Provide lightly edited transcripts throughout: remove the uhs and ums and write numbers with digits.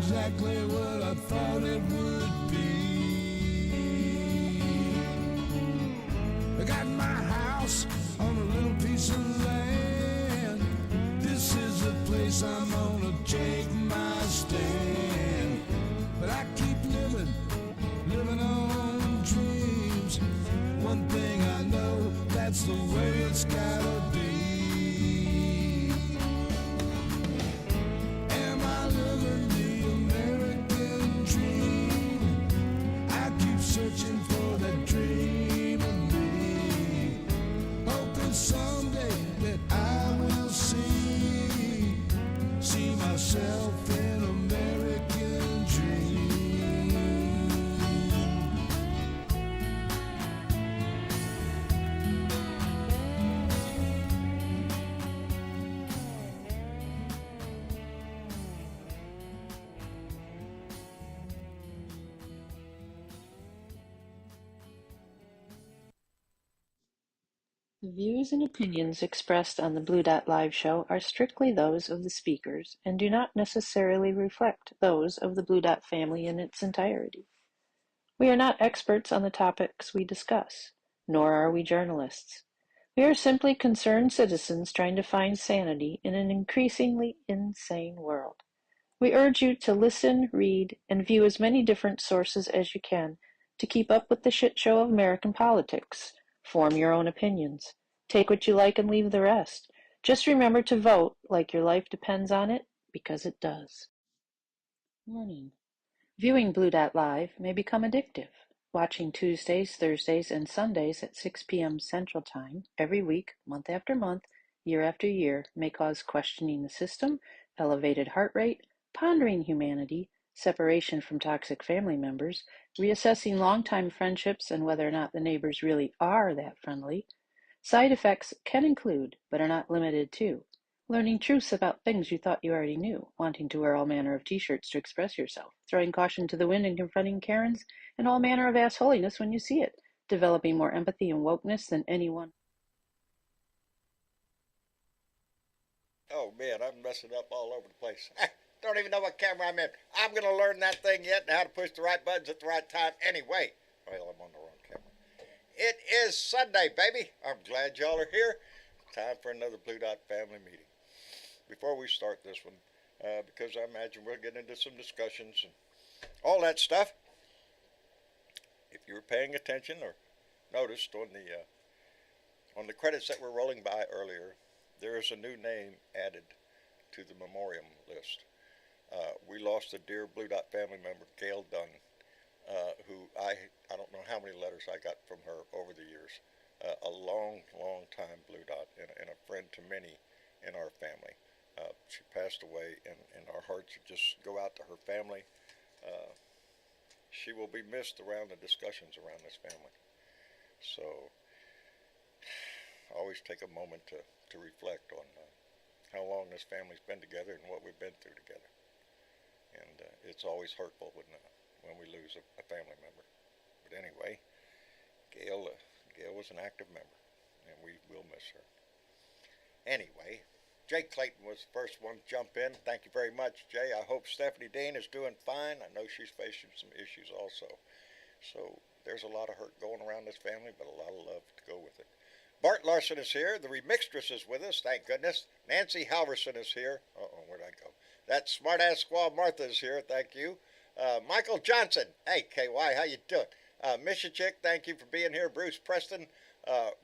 exactly what I thought it would be. I got my house on a little piece of land. This is the place I'm gonna take my stand. But I keep living on dreams. One thing I know, that's the way it's gotta be. Am I living the American dream? I keep searching for that dream of me, hoping someday that I will see myself in American dream. The views and opinions expressed on the Blue Dot Live show are strictly those of the speakers and do not necessarily reflect those of the Blue Dot family in its entirety. We are not experts on the topics we discuss, nor are we journalists. We are simply concerned citizens trying to find sanity in an increasingly insane world. We urge you to listen, read, and view as many different sources as you can to keep up with the shit show of American politics. Form your own opinions. Take what you like and leave the rest. Just remember to vote like your life depends on it, because it does. Warning. Viewing Blue Dot Live may become addictive. Watching Tuesdays, Thursdays, and Sundays at 6 p.m. Central Time every week, month after month, year after year may cause questioning the system, elevated heart rate, pondering humanity, separation from toxic family members, reassessing longtime friendships and whether or not the neighbors really are that friendly. Side effects can include, but are not limited to, learning truths about things you thought you already knew, wanting to wear all manner of t-shirts to express yourself, throwing caution to the wind and confronting Karens and all manner of assholiness when you see it, developing more empathy and wokeness than anyone. Oh man, I'm messing up all over the place. Don't even know what camera I'm in. I'm going to learn that thing yet and how to push the right buttons at the right time anyway. Well, I'm on the wrong camera. It is Sunday, baby. I'm glad y'all are here. Time for another Blue Dot family meeting. Before we start this one, because I imagine we'll get into some discussions and all that stuff, if you were paying attention or noticed on the credits that were rolling by earlier, there is a new name added to the memoriam list. We lost a dear Blue Dot family member, Gail Dunn, who I don't know how many letters I got from her over the years. A long, long time Blue Dot and a friend to many in our family. She passed away, and our hearts just go out to her family. She will be missed around the discussions around this family. So, I always take a moment to reflect on how long this family's been together and what we've been through together. And it's always hurtful when we lose a family member. But anyway, Gail was an active member, and we will miss her. Anyway, Jay Clayton was the first one to jump in. Thank you very much, Jay. I hope Stephanie Dean is doing fine. I know she's facing some issues also. So there's a lot of hurt going around this family, but a lot of love to go with it. Bart Larson is here. The remixtress is with us, thank goodness. Nancy Halverson is here. Uh-oh, where'd I go? That smart-ass squaw Martha is here, thank you. Michael Johnson, hey, KY, how you doing? Misha Chick, thank you for being here. Bruce Preston,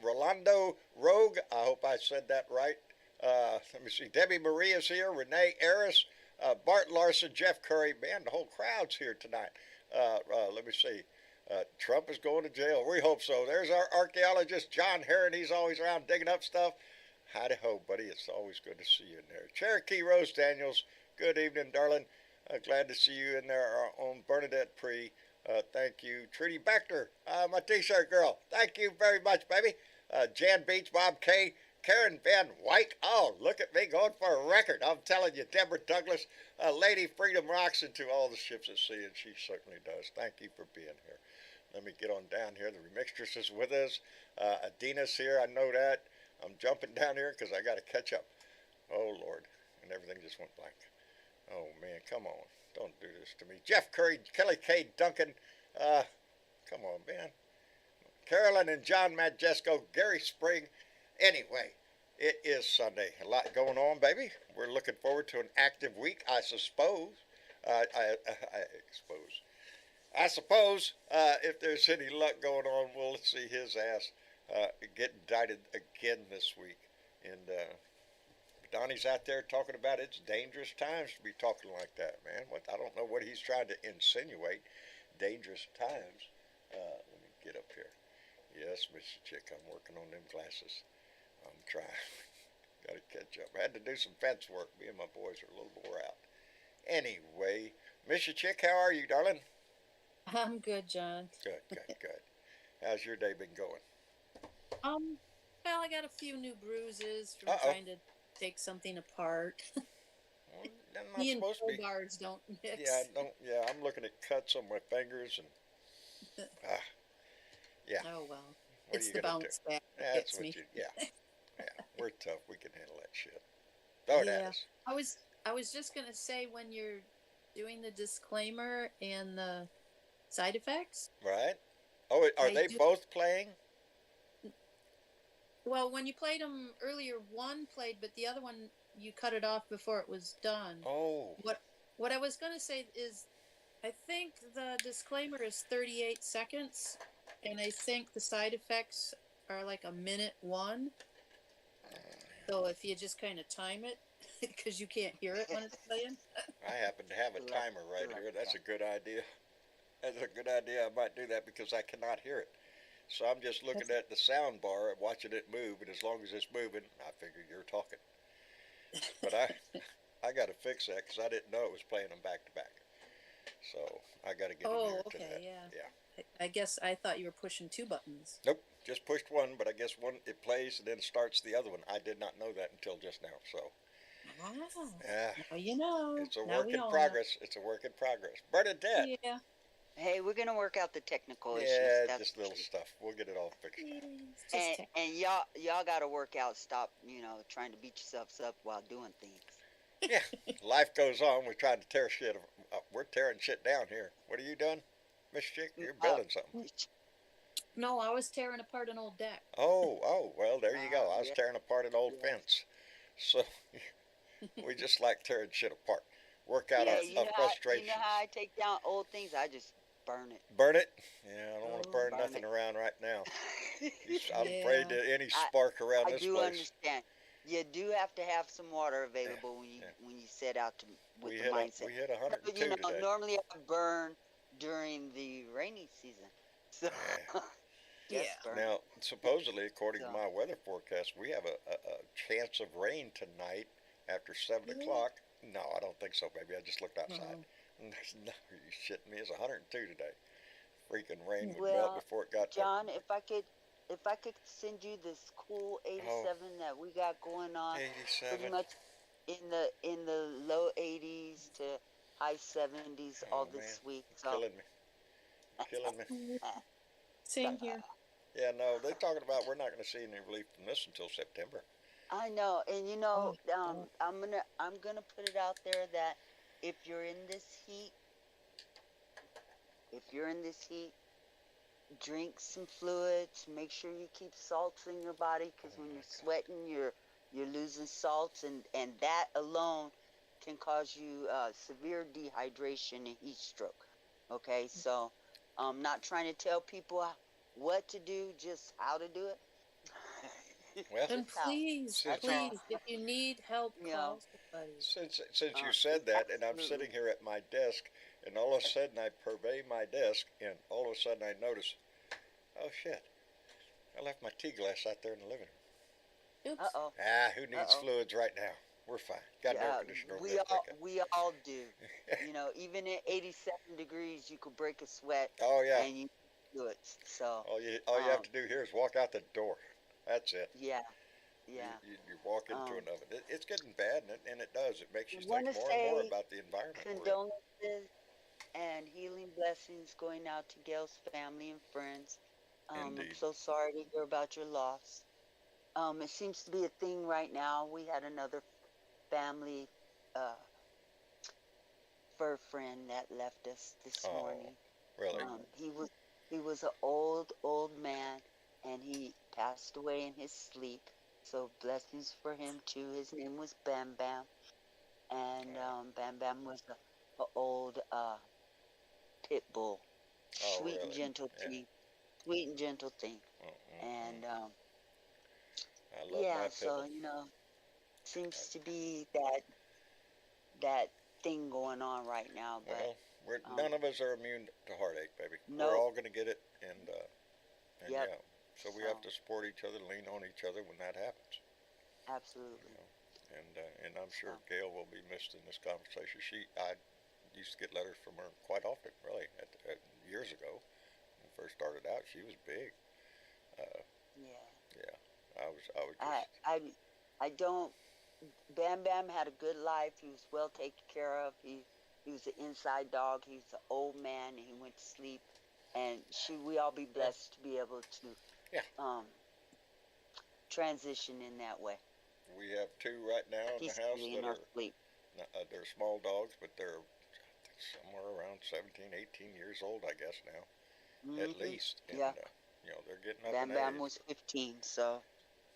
Rolando Rogue, I hope I said that right. Let me see, Debbie Marie is here. Renee Aris, Bart Larson, Jeff Curry. Man, the whole crowd's here tonight. Let me see. Trump is going to jail. We hope so. There's our archaeologist, John Herron. He's always around digging up stuff. Howdy ho, buddy. It's always good to see you in there. Cherokee Rose Daniels, good evening, darling. Glad to see you in there. Our own Bernadette Pree, thank you. Trudy Bechter, my t-shirt girl. Thank you very much, baby. Jan Beach, Bob K., Karen Van Wyk. Oh, look at me going for a record. I'm telling you, Deborah Douglas, Lady Freedom rocks into all the ships at sea, and she certainly does. Thank you for being here. Let me get on down here. The remixtress is with us. Adina's here. I know that. I'm jumping down here because I got to catch up. Oh, Lord. And everything just went blank. Oh, man. Come on. Don't do this to me. Jeff Curry, Kelly K. Duncan. Come on, man. Carolyn and John Majesco, Gary Spring. Anyway, it is Sunday. A lot going on, baby. We're looking forward to an active week, I suppose. I suppose if there's any luck going on, we'll see his ass get indicted again this week. And Donnie's out there talking about it's dangerous times to be talking like that, man. What I don't know what he's trying to insinuate. Dangerous times. Let me get up here. Yes, Mr. Chick, I'm working on them glasses. I'm trying. Got to catch up. I had to do some fence work. Me and my boys are a little wore out. Anyway, Mr. Chick, how are you, darling? I'm good, John. Good, good, good. How's your day been going? Well, I got a few new bruises from Uh-oh. trying to take something apart. Well, I'm not Me and supposed to be. guards don't mix. Yeah, don't. Yeah, I'm looking at cuts on my fingers and. Yeah. Oh well, What it's are you the gonna bounce do? back that That's gets what me. you. Yeah, yeah. We're tough. We can handle that shit. Throw it at us. I was just gonna say when you're doing the disclaimer and the side effects. Right. Oh, are they both playing? Well, when you played them earlier, one played, but the other one you cut it off before it was done. Oh. What I was gonna say is, I think the disclaimer is 38 seconds, and I think the side effects are like a minute one. So if you just kind of time it, because you can't hear it when it's playing. I happen to have a timer right here. That's a good idea. That's a good idea. I might do that because I cannot hear it. So I'm just looking at the sound bar and watching it move, and as long as it's moving, I figure you're talking. But I got to fix that because I didn't know it was playing them back to back. So I got to get near to that. Yeah. I guess I thought you were pushing two buttons. Nope, just pushed one, but I guess one it plays and then starts the other one. I did not know that until just now. So yeah, Now you know. it's a Now work we in all progress. It's a work in progress. Bernadette. know. Yeah. Hey, we're gonna work out the technical issues. Yeah, That's just little stuff. We'll get it all fixed. It's just and y'all gotta work out. Stop, trying to beat yourselves up while doing things. Yeah, life goes on. We're trying to tear shit. We're tearing shit down here. What are you doing, Miss Chick? You're building something. No, I was tearing apart an old deck. Oh, well, there you go. I was Yeah. tearing apart an old fence. So we just like tearing shit apart. Work out Yeah, our frustrations. You know how I take down old things? I just burn it. Burn it? Yeah, I don't want to Oh, burn burn nothing it. around right now. I'm Yeah. afraid that any spark around I this do place. understand. You do have to have some water available when you set out to with the mindset. We hit 102 But, today. normally I burn during the rainy season. So Yeah. burn. Now, supposedly, according to So- my weather forecast, we have a chance of rain tonight after 7 Really? o'clock. No, I don't think so, baby. I just looked outside. Uh-huh. There's no, are you shitting me? It's 102 today. Freaking rain would Well, melt before it got John, if I could send you this cool 87 that we got going on, 87. pretty much in the low 80s to high 70s all Oh, this man. week. You're killing me. Killing me. Same here. Yeah, no, they're talking about we're not going to see any relief from this until September. I know, and Oh. I'm gonna put it out there that if you're in this heat, drink some fluids. Make sure you keep salts in your body because when you're sweating, you're losing salts, and that alone can cause you severe dehydration and heat stroke. Okay, so I'm not trying to tell people what to do, just how to do it. Well, And please, Since if you need help, Yeah. call somebody. since you said that, and I'm absolutely. sitting here at my desk, and all of a sudden I survey my desk, and all of a sudden I notice, oh shit, I left my tea glass out there in the living room. Oops. Uh-oh. Who needs fluids right now? We're fine. Got an air conditioner over there. We all do. Even at 87 degrees, you could break a sweat. Oh yeah. And you do it. So. All you have to do here is walk out the door. That's it. Yeah. Yeah. You walk into an oven. It's getting bad, and it does. It makes you think wanna more and more say about the environment. we're in. Condolences and healing blessings going out to Gail's family and friends. I'm Indeed. so sorry to hear about your loss. It seems to be a thing right now. We had another family fur friend that left us this Oh, morning. really? He was an old man, and he passed away in his sleep. So blessings for him too. His name was Bam Bam, and Bam Bam was a old pit bull, Oh, sweet and really? gentle Yeah. thing, sweet and gentle thing, Mm-mm-mm. and I love yeah. my So pibble. seems to be that thing going on right now, but Well, um, none of us are immune to heartache, baby. We're nope, all going to get it, and yep. yeah. So we So have to support each other, lean on each other when that happens. You absolutely. know, and I'm So sure Gail will be missed in this conversation. I used to get letters from her quite often, really, years ago. When we first started out, she was big. Uh, yeah, yeah, I was I just, I I don't. Bam Bam had a good life. He was well taken care of. He was an inside dog. He was an old man, and he went to sleep. And should we all be well, blessed to be able to yeah. transition in that way, We have two right now in the house peacefully in that our are sleep? they're small dogs, but they're I think somewhere around 17, 18 years old, I guess now, at Hmm. least, Yeah, and they're getting up in Bam Bam age. was 15, so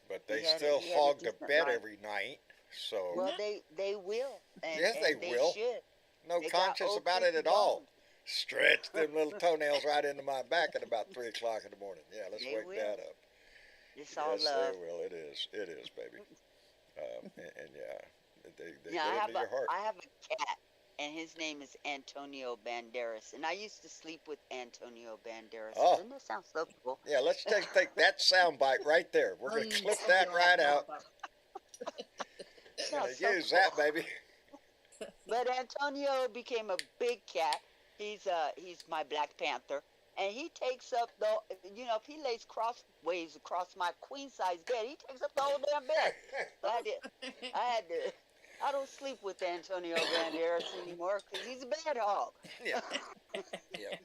But they he still had a hog the decent bed life. every night. So Well, they will, yes, they and they will. should. No They got conscience old about it creaky at all. bones. Stretch them little toenails right into my back at about 3 o'clock in the morning. Yeah, let's They wake will. Dad up. It's all Yes, they love. will. It is, baby. And yeah, they Yeah, get into your heart. I have a cat, and his name is Antonio Banderas, and I used to sleep with Antonio Banderas. Oh, Doesn't that sound so cool? yeah. Let's take that sound bite right there. We're gonna clip that Until right out. Baba. We're gonna Sounds so use cool. that, baby. But Antonio became a big cat. He's my Black Panther, and he takes up the if he lays crossways across my queen size bed, he takes up the whole damn bed. So I had to. I don't sleep with Antonio Banderas anymore because he's a bad hog. Yeah, yeah.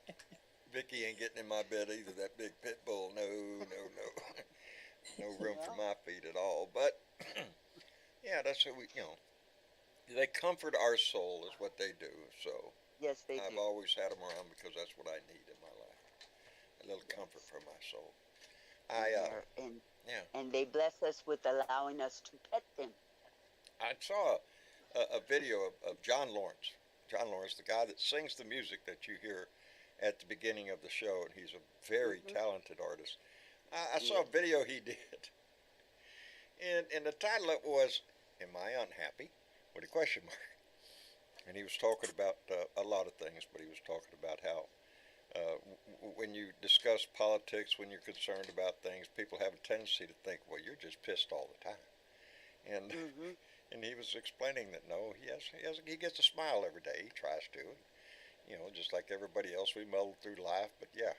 Vicky ain't getting in my bed either. That big pit bull. No, no, no. No room for Yeah. my feet at all. But yeah, that's what they comfort our soul is what they do. So Yes, they I've do. always had them around because that's what I need in my life. A little comfort Yes. for my soul. And I they're yeah, and they bless us with allowing us to pet them. I saw a video of John Lawrence. John Lawrence, the guy that sings the music that you hear at the beginning of the show, and he's a very Hmm. talented artist. I saw Yes. a video he did, and the title of it was "Am I Unhappy?" with a question mark. And he was talking about a lot of things, but he was talking about how when you discuss politics, when you're concerned about things, people have a tendency to think, well, you're just pissed all the time. And Hmm. and he was explaining that no, he gets a smile every day. He tries to, just like everybody else, we muddle through life. But yeah,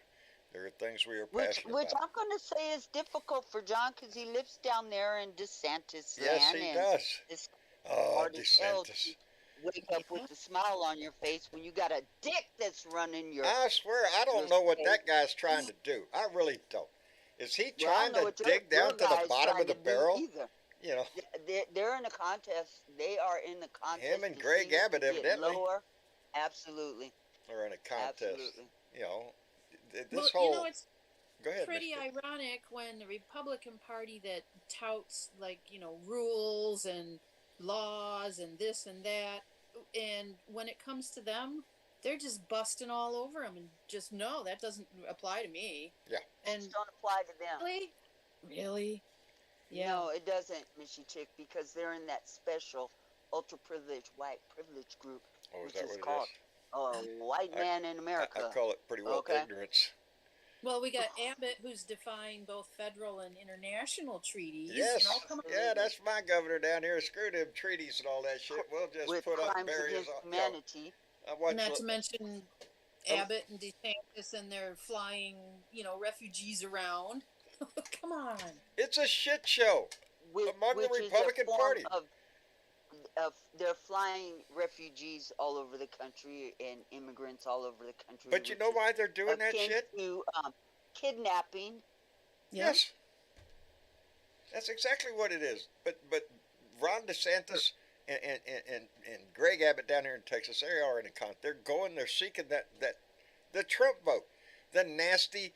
there are things we are passionate Which about. I'm going to say is difficult for John because he lives down there in DeSantis Yes, land, he and does. it's Oh, hard as hell to DeSantis. wake up with a smile on your face when you got a dick that's running I swear, I your don't know what state. that guy's trying to do. I really don't. Is he Well, I trying don't know to what dig your down to the guy is bottom trying of to the do barrel? either. You know, They're in a contest. They are in the him contest and to Greg see who Abbott can get evidently lower. Absolutely, are in a contest. absolutely. You know, Well, this whole. it's Go ahead, pretty Mister. ironic when the Republican Party that touts like, rules and laws and this and that, and when it comes to them, they're just busting all over them and just no, that doesn't apply to me. Yeah. And Just don't apply to them. really, yeah. No, it doesn't, Missy Chick, because they're in that special ultra privileged white privilege group, Oh, is which that is what it called is? white I, man in I America. call it pretty well Okay. ignorance. Well, we got Abbott, who's defying both federal and international treaties. Yes. Come on. Yeah, that's my governor down here. Screw them treaties and all that shit. We'll just With put up crimes barriers. against On, humanity. I watch. Not to mention Abbott and DeSantis and they're flying, refugees around. Come on. It's a shit show among the Which is Republican a form Party. of they're flying refugees all over the country and immigrants all over the country. But you know which is why they're doing that akin shit? to kidnapping. Yeah. Yes. That's exactly what it is. But Ron DeSantis and Greg Abbott down here in Texas, they are in a con. They're going. They're seeking that the Trump vote, the nasty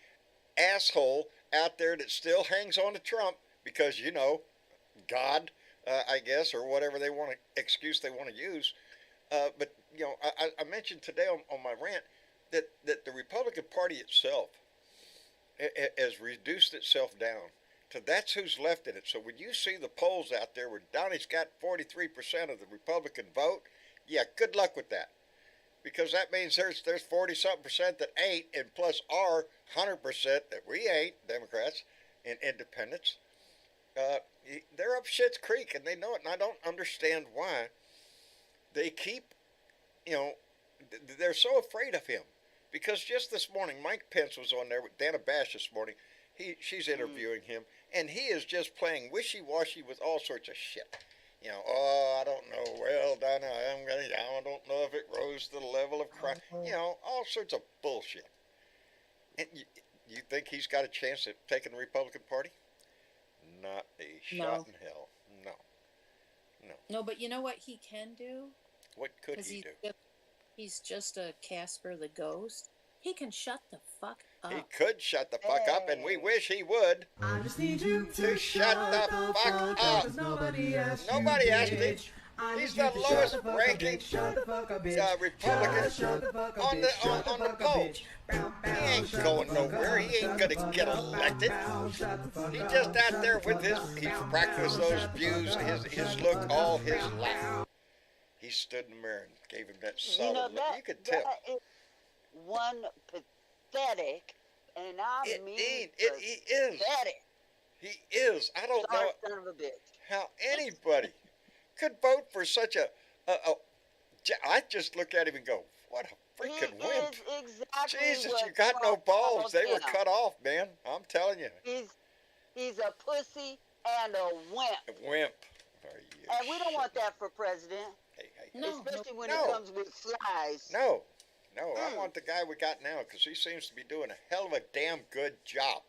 asshole out there that still hangs on to Trump because God, I guess, or whatever they want to excuse they want to use. But I mentioned today on my rant that the Republican Party itself has reduced itself down to that's who's left in it. So when you see the polls out there where Donnie's got 43% of the Republican vote, yeah, good luck with that. Because that means there's 40-something percent that ain't, and plus our 100% that we ain't, Democrats and independents. They're up shit's creek, and they know it, and I don't understand why they keep, they're so afraid of him. Because just this morning, Mike Pence was on there with Dana Bash this morning. She's interviewing him, and he is just playing wishy-washy with all sorts of shit. I don't know. Well, Donna, I don't know if it rose to the level of crime. All sorts of bullshit. And you think he's got a chance at taking the Republican Party? Not a shot in hell. No. No, but you know what he can do? What could he do? He's just a Casper the Ghost. He can shut the fuck up. He could shut the fuck up, and we wish he would. I just need you to shut the fuck up. Nobody asked him. He's the lowest ranking Republican on the polls. He ain't going nowhere. He ain't going to get elected. He's just out there with he's practiced those views, his look all his life. He stood in the mirror and gave him that solid look. You could tell. That is one pathetic, and I mean he is. pathetic. He is. I don't know Son of a bitch. how anybody could vote for such a I just look at him and go, what a freaking wimp. Exactly Jesus, what you got no Trump balls. called They were him. cut off, man. I'm telling you. He's a pussy and a wimp. A wimp. Are you And we don't want that for president. Hey. No, Especially when no. it comes with flies. No, I want the guy we got now because he seems to be doing a hell of a damn good job.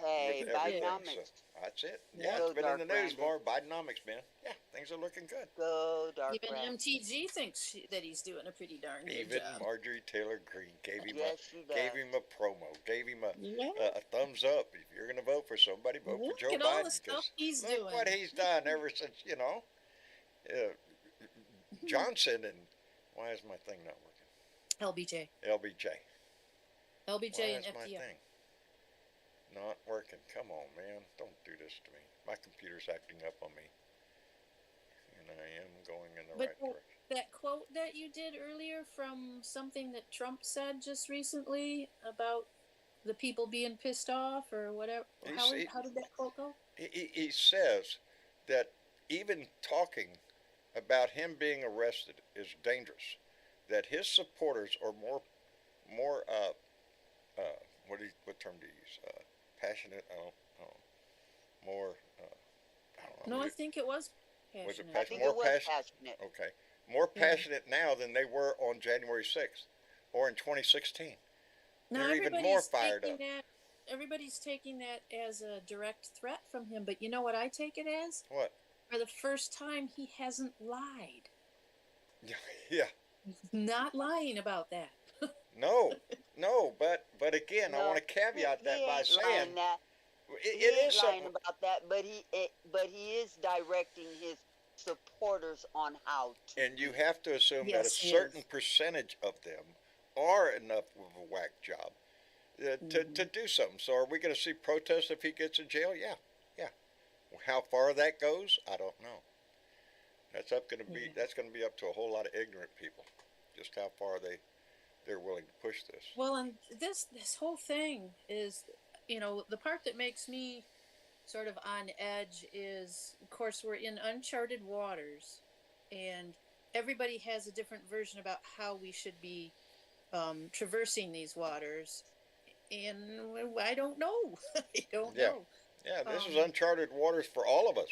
Hey, with everything. Bidenomics. So that's it. Yeah. Yeah, Go it's been in the dark, news more. Bidenomics, man. Yeah, things are looking good. Go dark. even Brandon. MTG thinks that he's doing a pretty darn good Even job. Marjorie Taylor Greene gave him Yes, she does. a promo, gave him Yeah. a thumbs up. If you're going to vote for somebody, vote Look for Joe at all Biden. the stuff 'cause he's look doing. what he's done ever since Johnson and why is my thing not working? LBJ. LBJ. Why LBJ and is my FDR. thing not working? Come on, man. Don't do this to me. My computer's acting up on me. And I am going in the But right direction. that quote that you did earlier from something that Trump said just recently about the people being pissed off or whatever. How did that quote go? He says that even talking about him being arrested is dangerous. That his supporters are more what term do you use? Passionate? I don't know. More. I don't know. No, I think it was Was it passionate. I think more it was passionate. Okay. More Yeah. passionate now than they were on January 6th or in 2016. Now They're even everybody's more fired taking up. that. Everybody's taking that as a direct threat from him, but you know what I take it as? What? For the first time, he hasn't lied. Yeah. He's not lying about that. No. But again, I No, want to caveat that he by ain't saying lying that. it He is ain't lying something. about that, but he is directing his supporters on how to. And you have to assume that a Yes, he certain is. percentage of them are enough of a whack job to do something. So are we going to see protests if he gets in jail? Yeah. How far that goes, I don't know. That's going to be up to a whole lot of ignorant people, just how far they're willing to push this. Well, and this whole thing is, the part that makes me sort of on edge is, of course, we're in uncharted waters, and everybody has a different version about how we should be traversing these waters, and I don't know. I don't Yeah. know. Yeah, this is uncharted waters for all of us,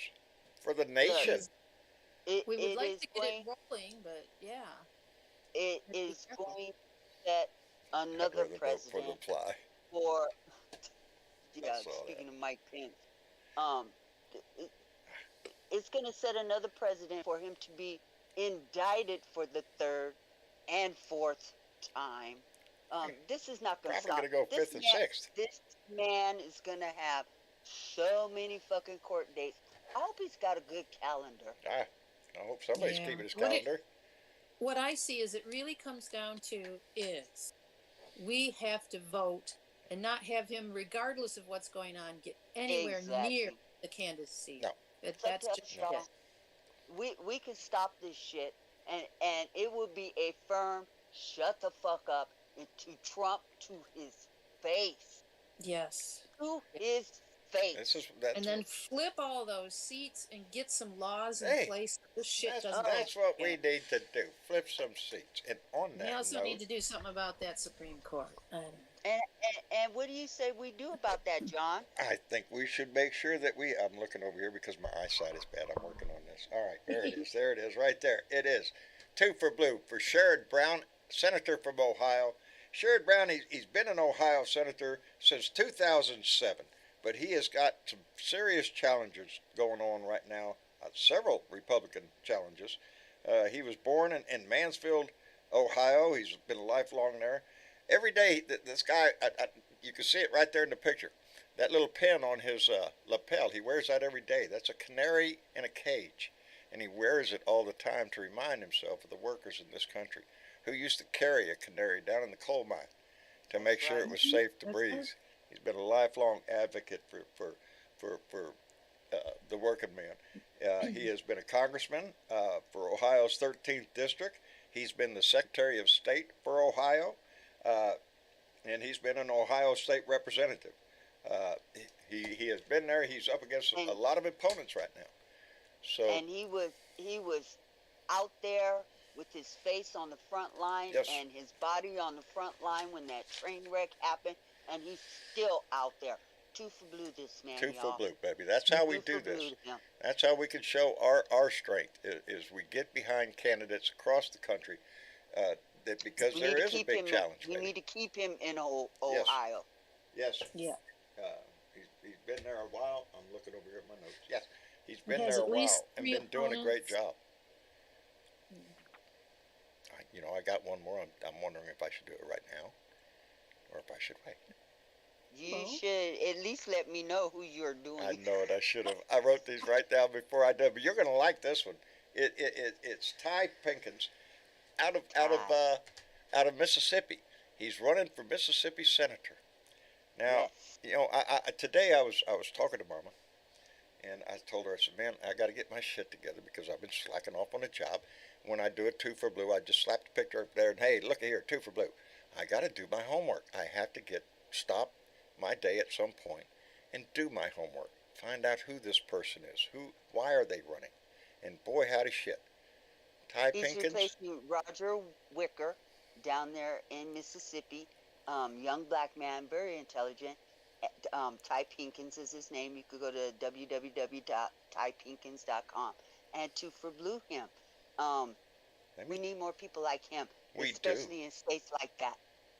for the nation. It, We would it like is to get going, it rolling, but yeah. it Be is careful. going to set I'd another rather vote for president the fly. for. Yeah, I saw speaking that. of Mike Pence, it's going to set another precedent for him to be indicted for the third and fourth time. This is not going to Probably stop. going to go fifth and sixth. This man is going to have so many fucking court dates. I hope he's got a good calendar. I hope somebody's Yeah. keeping his What it- calendar. What I see is it really comes down to is we have to vote and not have him, regardless of what's going on, get anywhere near Exactly. the candidacy. No. That's Check just that, y'all. We can stop this shit, and it will be a firm shut the fuck up and to Trump to his face. yes. To his face. And then flip all those seats and get some laws in Hey, place. This shit doesn't. That's what we need to do. Flip some seats. And on We that also note, need to do something about that Supreme Court. And what do you say we do about that, John? I think we should make sure that I'm looking over here because my eyesight is bad. I'm working on this. All right, there it is. There it is, right there. It is. 2 for blue for Sherrod Brown, Senator from Ohio. Sherrod Brown, he's been an Ohio Senator since 2007, but he has got some serious challenges going on right now, several Republican challenges. He was born in Mansfield, Ohio. He's been a lifelong there. Every day, this guy, you can see it right there in the picture. That little pin on his lapel, he wears that every day. That's a canary in a cage. And he wears it all the time to remind himself of the workers in this country who used to carry a canary down in the coal mine to make sure it was safe to breathe. He's been a lifelong advocate for the working man. He has been a congressman for Ohio's 13th district. He's been the Secretary of State for Ohio. And he's been an Ohio State representative. He has been there. He's up against a lot of opponents right now. So and he was out there with his face on the front line and his body on the front line when that train wreck happened, and he's still out there. 2 for blue, this man. 2 for blue, baby. That's how we do this. That's how we can show our strength. Is we get behind candidates across the country. That because there is a big challenge. We need to keep him in Ohio. Yes. Yeah. He's been there a while. I'm looking over here at my notes. Yes, he's been there a while and been doing a great job. I got one more. I'm wondering if I should do it right now, or if I should wait. You should at least let me know who you're doing. I know it. I should have. I wrote these right down before I did. But you're going to like this one. It's Ty Pinkins, out of Mississippi. He's running for Mississippi senator. Now, today I was talking to Mama, and I told her, I said, man, I got to get my shit together because I've been slacking off on the job. When I do a 2 for blue, I just slap the picture up there and, hey, look here, 2 for blue. I got to do my homework. I have to stop my day at some point and do my homework. Find out who this person is. Why are they running? And boy, howdy shit. Ty He's Pinkins. replacing Roger Wicker down there in Mississippi. Young black man, very intelligent. Ty Pinkins is his name. You could go to www.typinkins.com and 2 for blue him. We need more people like him, especially in states like that.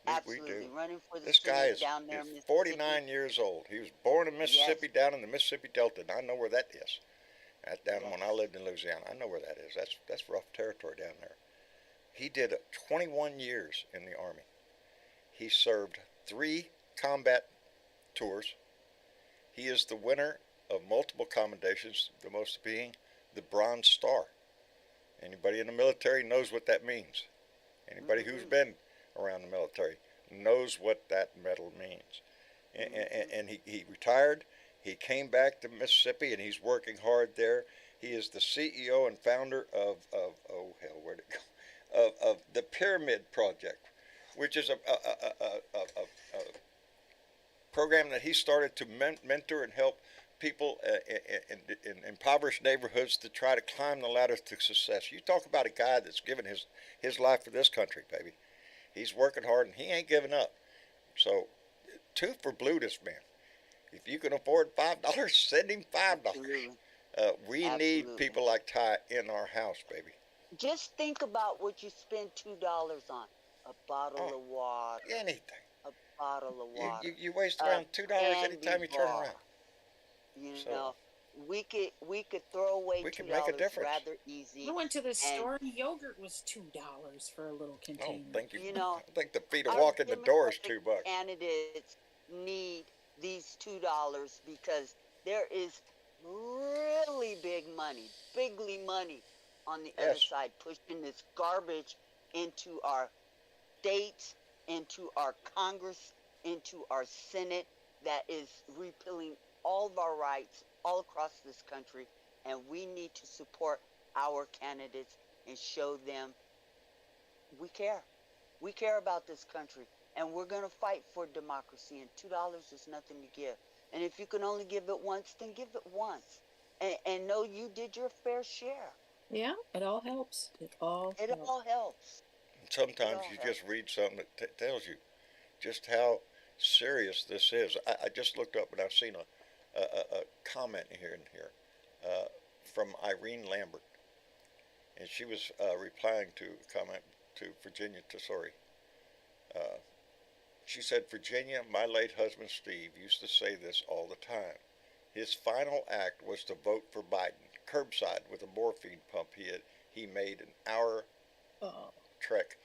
Absolutely. We do. Running for the This guy is down there in 49 years old. He was born in Mississippi, down in the Mississippi Delta, and I know where that is. That's down when I lived in Louisiana. I know where that is. That's rough territory down there. He did 21 years in the Army. He served 3 combat tours. He is the winner of multiple commendations, the most being the Bronze Star. Anybody in the military knows what that means. Anybody who's been around the military knows what that medal means. And he retired. He came back to Mississippi, and he's working hard there. He is the CEO and founder of where'd it go? Of the Pyramid Project, which is a program that he started to mentor and help people in impoverished neighborhoods to try to climb the ladder to success. You talk about a guy that's given his life for this country, baby. He's working hard, and he ain't giving up. So, 2 for blue, this man. If you can afford $5, send him $5. We need people like Ty in our house, baby. Just think about what you spend $2 on. A bottle of water. Anything. A bottle of water. You waste around $2 anytime you turn around. You know, we could throw away We $2 can make a difference. rather I easy. went to the And store and yogurt was $2 for a little I container. don't think you. you know, I think the fee to our walk in the door is Democratic $2. candidates need these $2 because there is really bigly money on the other Yes. side pushing this garbage into our states, into our Congress, into our Senate that is repealing all of our rights all across this country. And we need to support our candidates and show them we care. We care about this country. And we're going to fight for democracy. And $2 is nothing to give. And if you can only give it once, then give it once. And know you did your fair share. Yeah, it all helps. It all It helps. all helps. Sometimes all you helps. just read something that tells you just how serious this is. I just looked up and I've seen a comment here and here from Irene Lambert, and she was replying to a comment to Virginia Tessori. She said, Virginia, my late husband Steve used to say this all the time. His final act was to vote for Biden, curbside with a morphine pump he made an hour Oh, trek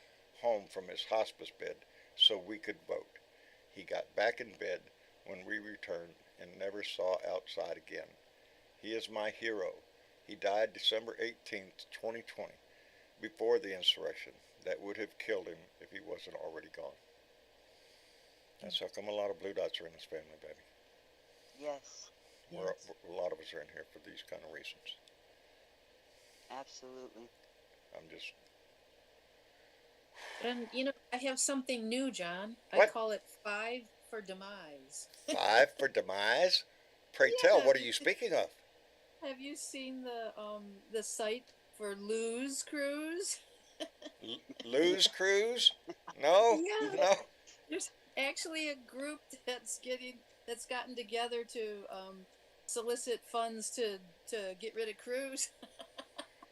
home from his hospice bed so we could vote. He got back in bed when we returned and never saw outside again. He is my hero. He died December 18th, 2020, before the insurrection that would have killed him if he wasn't already gone. That's how come a lot of blue dots are in this family, baby. Yes, yes. A lot of us are in here for these kind of reasons. absolutely. I'm just... And I have something new, John. I What? call it 5 for demise. 5 for demise? Pray tell, what are you speaking of? Have you seen the site for Lose Cruise? Lose Cruise? No? Yeah. No? There's actually a group that's gotten together to solicit funds to get rid of Cruz.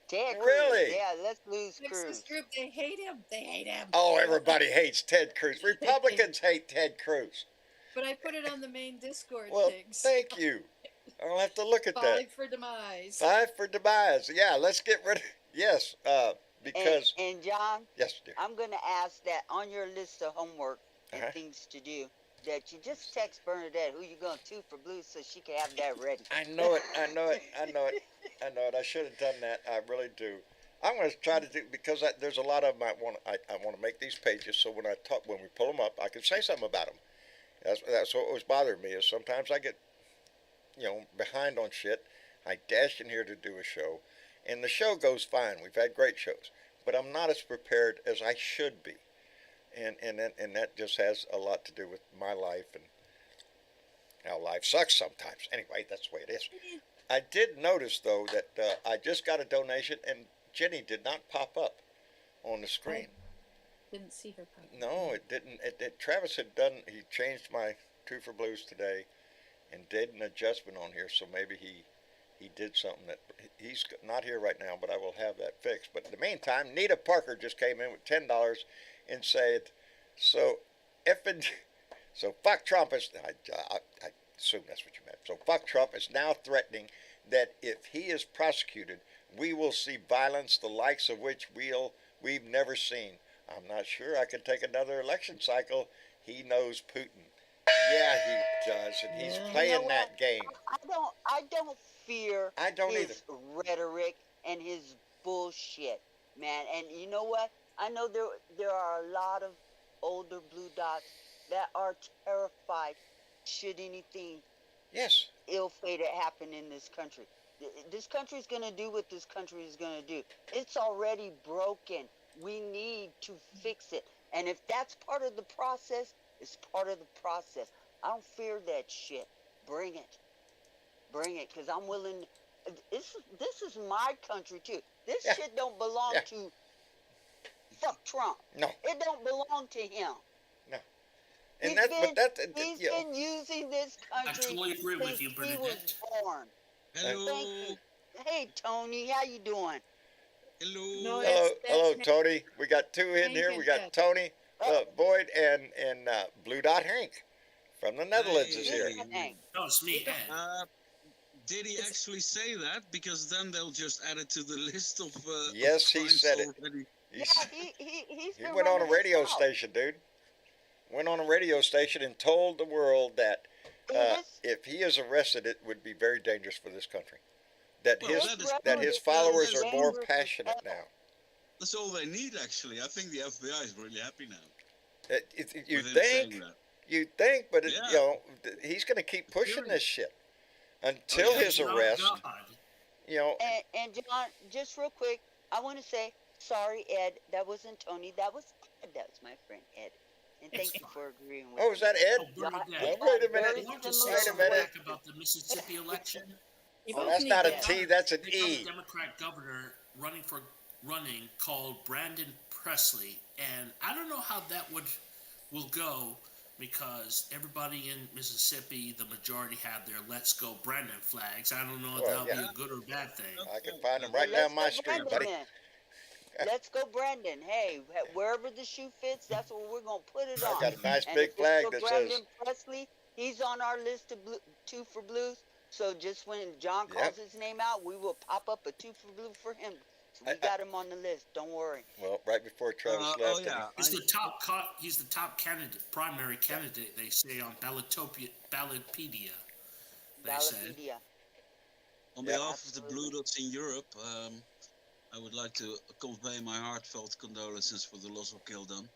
Ted Cruz. Really? Yeah, let's lose There's this Cruz. group. They hate him. They hate him. Oh, everybody hates Ted Cruz. Republicans hate Ted Cruz. But I put it on the main Discord Well, things. thank you. I'll have to look at that. 5 for demise. 5 for demise. Yeah, let's get rid of... Yes, because... And John, Yes, dear. I'm going to ask that on your list of homework and things to do, that you just text Bernadette who you going to for blues so she can have that ready. I know it. I know it. I know it. I know it. I should have done that. I really do. I'm going to try to do, because there's a lot of them I want to make these pages so when we pull them up, I can say something about them. That's what was bothering me, is sometimes I get, behind on shit. I dash in here to do a show, and the show goes fine. We've had great shows, but I'm not as prepared as I should be. And that just has a lot to do with my life and how life sucks sometimes. Anyway, that's the way it is. I did notice, though, that I just got a donation, and Jenny did not pop up on the screen. Didn't see her. Probably. No, it didn't. Travis he changed my 2 for Blues today and did an adjustment on here, so maybe he did something that, he's not here right now, but I will have that fixed. But in the meantime, Nita Parker just came in with $10 and said, so fuck Trump is, I assume that's what you meant. So fuck Trump is now threatening that if he is prosecuted, we will see violence the likes of which we've never seen. I'm not sure I can take another election cycle. He knows Putin. Yeah, he does, and he's playing that game. I don't fear I don't his rhetoric and his bullshit, man. And you know what? I know there are a lot of older blue dots that are terrified should anything ill-fated happen in this country. This country is going to do what this country is going to do. It's already broken. We need to fix it. And if that's part of the process, it's part of the process. I don't fear that shit. Bring it. Bring it, because I'm willing. This is my country, too. This shit don't belong to fuck Trump. No. It don't belong to him. No. He's been using this country absolutely agree since with you, he Bernadette. was born. Hello. Thank you. Hey, Tony, how you doing? Hello. No, Hello, Tony. We got 2 in here. We got Tony Boyd and Blue Dot Hank from the Netherlands is here. No, it's me, Ed. Did he It's- actually say that? Because then they'll just add it to the list of Yes, he crimes said it. already. Yeah, He's, he's he been went on a running his radio mouth. station, dude. Went on a radio station and told the world that His if he is arrested, it would be very dangerous for this country. That Well, his that is that his rhetoric followers is are more dangerous as passionate hell. now. that's all they need, actually. I think the FBI is really happy now You with him think, saying that. but Yeah. he's going to keep pushing this shit Oh, until yeah. his He's not arrest. God. You know, And John, just real quick, I want to say sorry, Ed. That wasn't Tony. That was Ed. That was my friend Ed. And It's thank you fine. for agreeing with oh, me. is that Ed? Oh, very John, good. Oh, wait a very minute. I want to say similar Wait a something minute. back about the Mississippi election. You Oh, both that's need not a to- T. That's an They got a E. Democrat governor running called Brandon Presley, and I don't know how that will go because everybody in Mississippi, the majority have their "Let's Go Brandon" flags. I don't know if Well, that'll be yeah. a good or bad thing. I can find him Well, right let's down my go street, Brandon buddy. then. Let's go Brandon. Hey, wherever the shoe fits, that's where we're gonna put it I on. got a nice And big if flag it's for that says, Brandon Presley, he's on our list of two for blues. So just when John calls his name out, we will pop up a 2 for blue for him. So we got him on the list. Don't worry. well, right before Travis Oh, left. yeah. He's the top candidate, primary candidate. They say on Ballotpedia. They said. Ballotpedia. On Yeah. behalf of the Blue Dots in Europe, I would like to convey my heartfelt condolences for the loss of Gildan.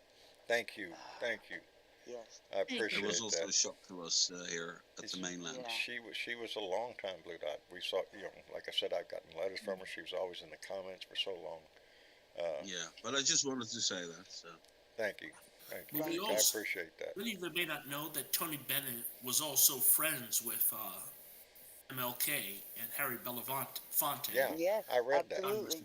Thank you. Thank you. Yes. I It appreciate was also a that. shock to us here at the mainland. Yeah. She was a long time Blue Dot. We saw, like I said, I've gotten letters from her. She was always in the comments for so long. Yeah, but I just wanted to say that. So. Thank you. Thank you. Well, we I also- appreciate that. Many of them may not know that Tony Bennett was also friends with MLK and Harry Belafonte. Yeah, Yes. I read that. Absolutely.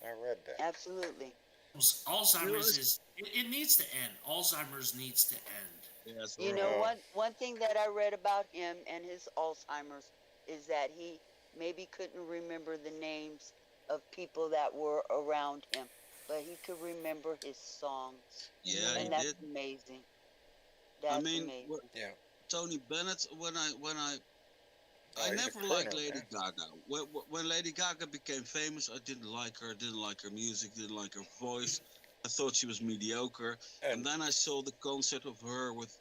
I read that. Absolutely. Alzheimer's it needs to end. Alzheimer's needs to end. Yeah, that's You right. know, one thing that I read about him and his Alzheimer's is that he maybe couldn't remember the names of people that were around him, but he could remember his songs. Yeah, And he that's did. amazing. That's amazing. Yeah. Tony Bennett, I he's a never liked crooner, Lady man. Gaga. When Lady Gaga became famous, I didn't like her. Didn't like her music. Didn't like her voice. I thought she was mediocre. And then I saw the concert of her with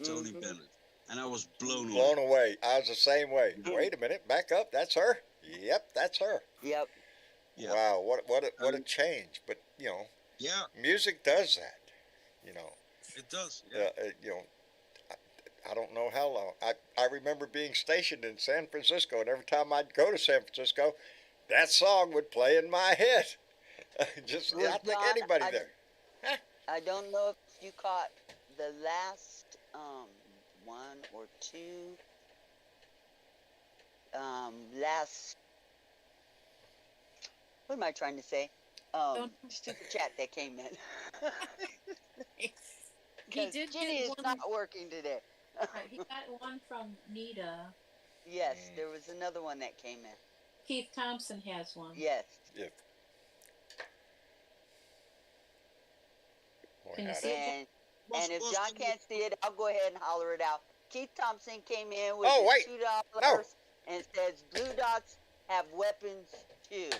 Tony Mhm. Bennett, and I was blown Blown away. away. I was the same way. Wait a minute. Back up. That's her. Yep, that's her. Yep. Yeah. Wow. What a change. But Yeah, music does that. it does. Yeah. I don't know how long. I remember being stationed in San Francisco, and every time I'd go to San Francisco, that song would play in my head. Just Well, I think John, anybody there. I don't know if you caught the last one or two last what am I trying to say? Super chat that came in. He Because did Jenny get is one. not working today. Right, he got one from Nita. Yes, there was another one that came in. Keith Thompson has one. Yes. If, boy, Can you howdy. see it? And if Was John the- can't see it, I'll go ahead and holler it out. Keith Thompson came in with Oh, wait. $2 No. and says Blue Dots have weapons too.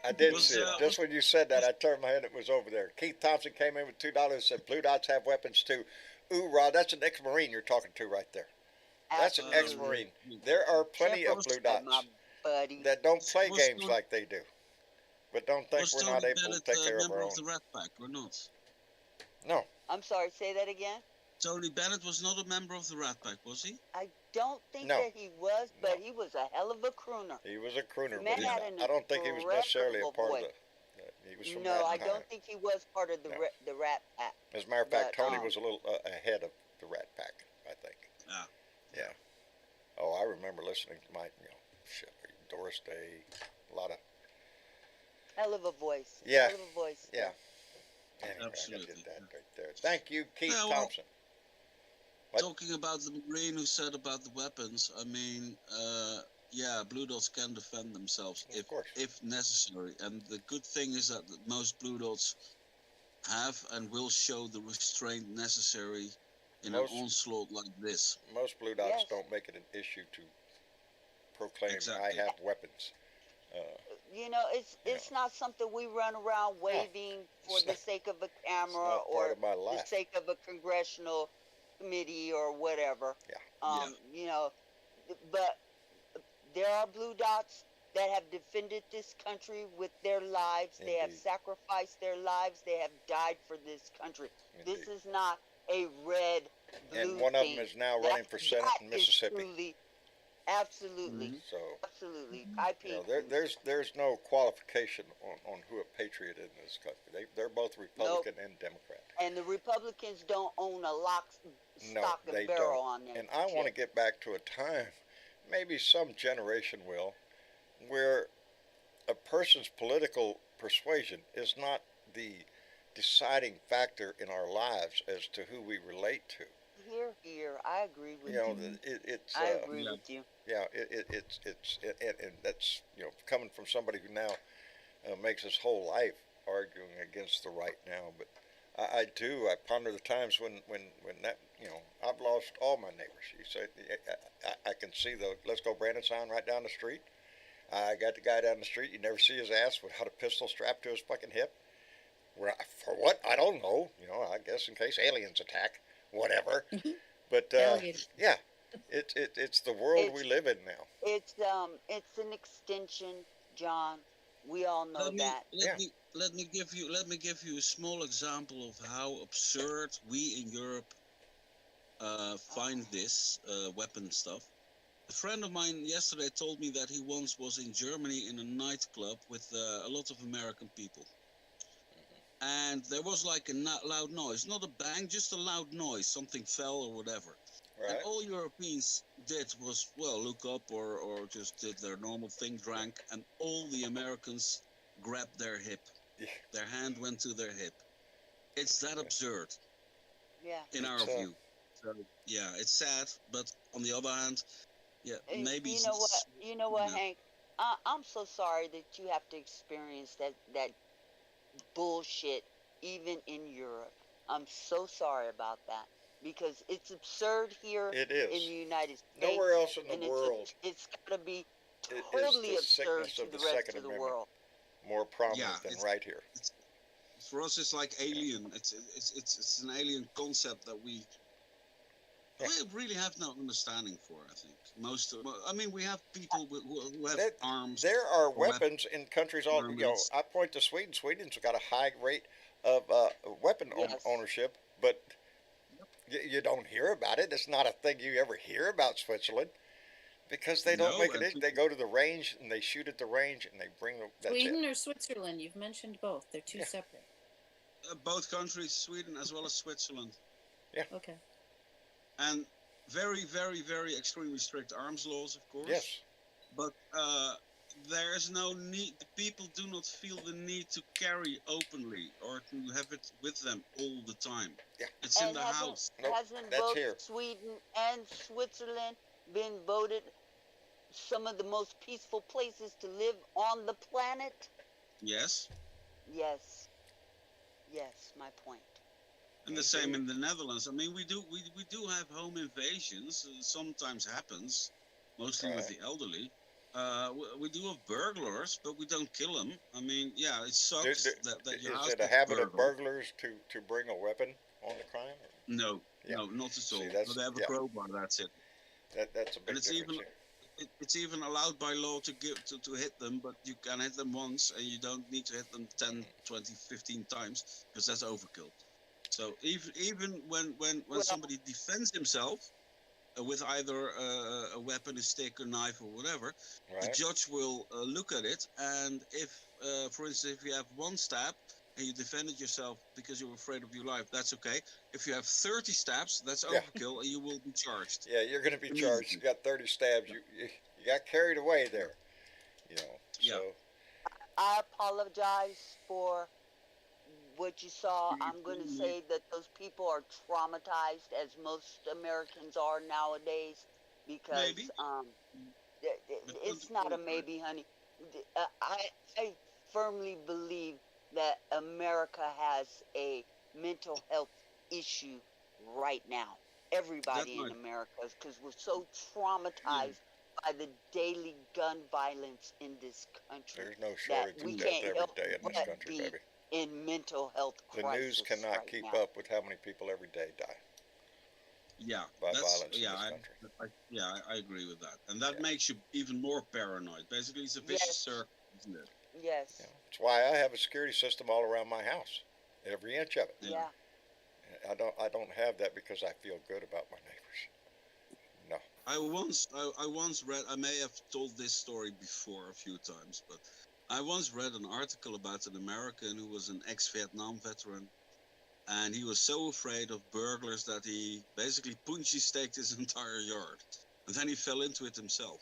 I did Was, see it. uh, Just when you said that, I turned my head. It was over there. Keith Thompson came in with $2 and said, "Blue Dots have weapons too." Ooh, Rod, that's an ex-Marine you're talking to right there. That's an Absolutely. ex-Marine. There are plenty of Blue Simple, Dots my buddy. that don't play Was games Tony- like they do, but don't think Was we're Tony not able to Bennett take a care of member our of the own. Rat Pack or not? No, I'm sorry, say that again. Tony Bennett was not a member of the Rat Pack, was he? I don't think No. that he was, but No. he was a hell of a crooner. he was a crooner, Man but had an I don't think he was necessarily a incredible part voice. of he was from No, that I time. don't think he was part of the No. the Rat Pack. As a matter of fact, but, Tony was a little ahead of the Rat Pack, I think. Ah. Yeah. Oh, I remember listening to my, Doris Day, a lot of. Hell of a voice. Yeah. Hell of a voice. Yeah. Anyway, Absolutely. I did that right there. Thank you, Keith Yeah, well, Thompson. What? Talking about the Marine who said about the weapons, I mean, yeah, Blue Dots can defend themselves Of course. if necessary. And the good thing is that most Blue Dots have and will show the restraint necessary in an Most onslaught like this. most blue dots Yes. don't make it an issue to proclaim I Exactly. have weapons. Uh, you know, It's not something we run around no, waving for the sake of a it's camera not part or of my the life. sake of a congressional committee or whatever. Yeah, Yeah. But there are blue dots that have defended this country with their lives. They have indeed, sacrificed their lives. They have died for this country. This indeed. is not a red And blue one of them thing. is now That running for Senate that in is Mississippi. truly, absolutely, Hmm. So absolutely. I peep. there's no qualification on who a patriot is in this country. They're both Nope. Republican and Democrat. And the Republicans don't own a lock, No, stock, and they barrel don't. on that And I want to shit. get back to a time, maybe some generation will, where a person's political persuasion is not the deciding factor in our lives as to who we relate to. Here, here, I agree with You know, you. it's I agree Yeah. with you. yeah, and that's coming from somebody who now makes his whole life arguing against the right now. But I ponder the times when that I've lost all my neighbors. You say I can see the "Let's Go Brandon" sign right down the street. I got the guy down the street. You never see his ass without a pistol strapped to his fucking hip. Where for what? I don't know. I guess in case aliens attack, whatever. But Alligator. yeah, it's the world we It's live in now. it's an extension, John. We all know Let me that. let Yeah, me let me give you a small example of how absurd we in Europe find this weapon stuff. A friend of mine yesterday told me that he once was in Germany in a nightclub with a lot of American people. And there was like a loud noise, not a bang, just a loud noise. Something fell or whatever. And right. all Europeans did was, well, look up or just did their normal thing, drank, and all the Americans grabbed their hip. Yeah, Their hand went to their hip. It's that absurd Yeah. in our it's view. So, yeah, it's sad, but on the other hand, yeah, And maybe you know what? You know what, yeah, Hank? I'm so sorry that you have to experience that bullshit even in Europe. I'm so sorry about that because it's absurd here it in the is. United Nowhere States, else in and the world it's got to be is totally the absurd sickness to of the the rest Second of the Amendment world. more yeah, prominent than right here. it's for us. It's like alien. It's an alien concept that Yeah, we really have no understanding for. I think most. I mean, we have people who have there, arms there are or weapons in countries all. weapons. I point to Sweden. Sweden's got a high rate of weapon Yes. ownership, but you don't hear about it. It's not a thing you ever hear about Switzerland because they don't No, make it. and They go to the range and they shoot at the range and they bring them. That's it. Sweden or Switzerland? You've mentioned both. They're two Yeah, separate. both countries, Sweden as well as Switzerland, yeah, Okay. and very, very, very extremely strict arms laws, of course. yes. But there is no need. The people do not feel the need to carry openly or to have it with them all the time. Yeah. It's in And the house. Nope. hasn't That's both here. Sweden and Switzerland been voted some of the most peaceful places to live on the planet? Yes, Yes. Yes, my point. and the same in the Netherlands. I mean, we do have home invasions. Sometimes happens, mostly with Right. the elderly. We do have burglars, but we don't kill them. I mean, yeah, it Do, sucks do, that your is house it a gets habit of burgled. burglars to bring a weapon on the crime? No, Yeah. no, not at See, all. that's But they have a yeah. crowbar. That's it. That's a And big difference here. it's even allowed by law to hit them, but you can hit them once and you don't need to hit them 10, 20, 15 times because that's overkill. So even when Well, somebody defends himself with either a weapon, a stick, a knife, or whatever, the Right. judge will look at it, and if, for instance, if you have one stab and you defended yourself because you were afraid of your life, that's okay. If you have 30 stabs, that's Yeah. overkill, and you will be charged Yeah, you're going to be charged. You immediately. got 30 stabs. Yeah, You got carried away yeah, there. yeah. So I apologize for what you saw. You I'm going to probably say that those people are traumatized, as most Americans are nowadays, because maybe, but don't it's not a qualify. maybe, honey. I firmly believe that America has a mental health issue right now. everybody in might, America, because we're so yeah, traumatized by the daily gun violence in this country There's no that shortage we of mm, death can't every help day in this but country, be baby. in mental health The news crisis cannot right keep now. up with how many people every day die yeah, by that's violence in yeah, this country. I agree with that, and that Yeah, makes you even more paranoid. Basically, it's a vicious Yes, circle, isn't it? yeah. yes, That's why I have a security system all around my house, every inch of it. Yeah. yeah. I don't have that because I feel good about my neighbors. No. I once read. I may have told this story before a few times, but I once read an article about an American who was an ex-Vietnam veteran, and he was so afraid of burglars that he basically punchy staked his entire yard, and then he fell into it himself.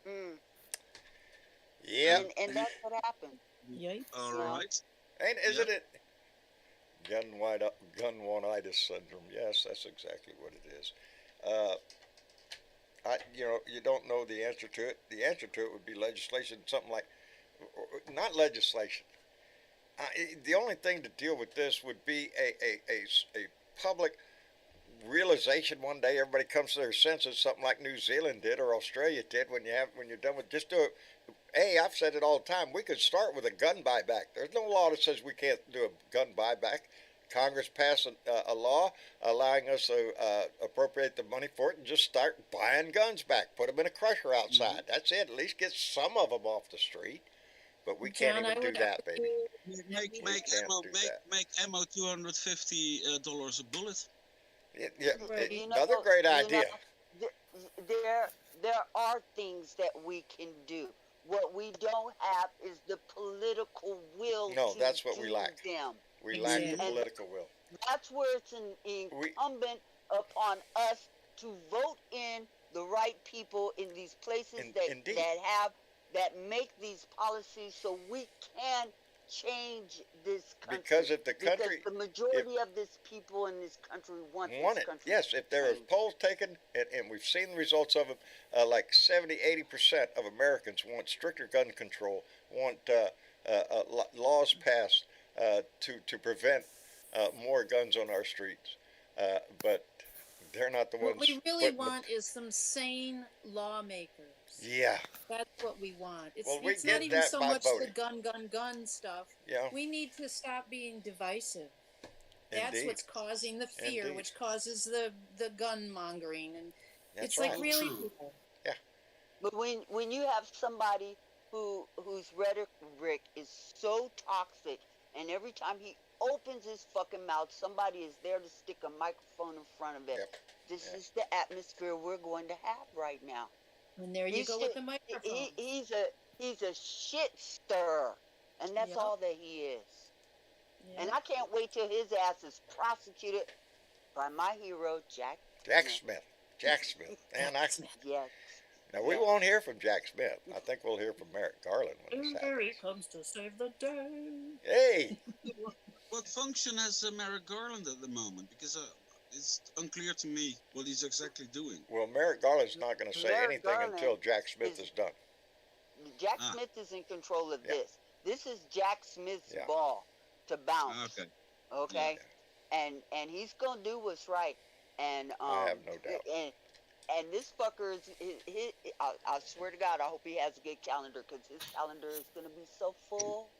Mm. Yep. And And that's what happened, all Yikes. you know. right, Ain't yeah, isn't it gun one-itis syndrome? Yes, that's exactly what it is. Uh, you don't know the answer to it. The answer to it would be legislation, something like, not legislation. The only thing to deal with this would be a public realization one day. Everybody comes to their senses, something like New Zealand did or Australia did. When you're done with, just do it. Hey, I've said it all the time. We could start with a gun buyback. There's no law that says we can't do a gun buyback. Congress passed a law allowing us to appropriate the money for it and just start buying guns back. Put them in a crusher mm-hmm. outside. That's it. At least get some of them off the street. But we can't John, I even do would that, baby. argue that make we We make can't ammo do make that. make ammo $250 a bullet. Yeah, right. You know, another great you know, idea. there are things that we can do. What we don't have is the political will No, to that's what we do lack. them. We lack the Exactly. And political will. that's where it's We incumbent upon us to vote in the right people in these places indeed. that make these policies so we can change this Because country. if the Because country, the if majority of this people in this country want want this it, country yes, if to there are change. polls taken, and we've seen the results of them, like 70-80% of Americans want stricter gun control, want laws passed to prevent more guns on our streets. But they're not the What we ones really putting the. want is some sane lawmakers. Yeah. That's what we want. Well, we It's not get even that so by much the voting. gun stuff. Yeah. We need to stop being divisive. That's Indeed. what's causing the fear, Indeed. which causes the gun mongering, and That's it's like right. All really true. people. Yeah. But when you have somebody whose rhetoric is so toxic, and every time he opens his fucking mouth, somebody is there to stick a microphone in front of it. Yep. This Yeah. is the atmosphere we're going to have right now. And there you He's go with the he, microphones. he's a shit stirrer, and that's Yep. all that he is. And Yep. I can't wait till his ass is prosecuted by my hero Jack Jack Smith. Smith. Jack Smith. And I. Yes. Now we Yes. won't hear from Jack Smith. I think we'll hear from Merrick Garland when this Here he happens. comes to save the day. Hey, What function has Merrick Garland at the moment? Because it's unclear to me what he's exactly doing. well, Merrick Garland's not going to say Merrick anything until Garland Jack Smith is is done. Jack Ah, Smith is in control of Yeah. this. This is Jack Smith's Yeah. ball to bounce. okay. Okay? And he's gonna do what's right. And I have no doubt. and this fucker is I swear to God, I hope he has a good calendar, because his calendar is gonna be so full.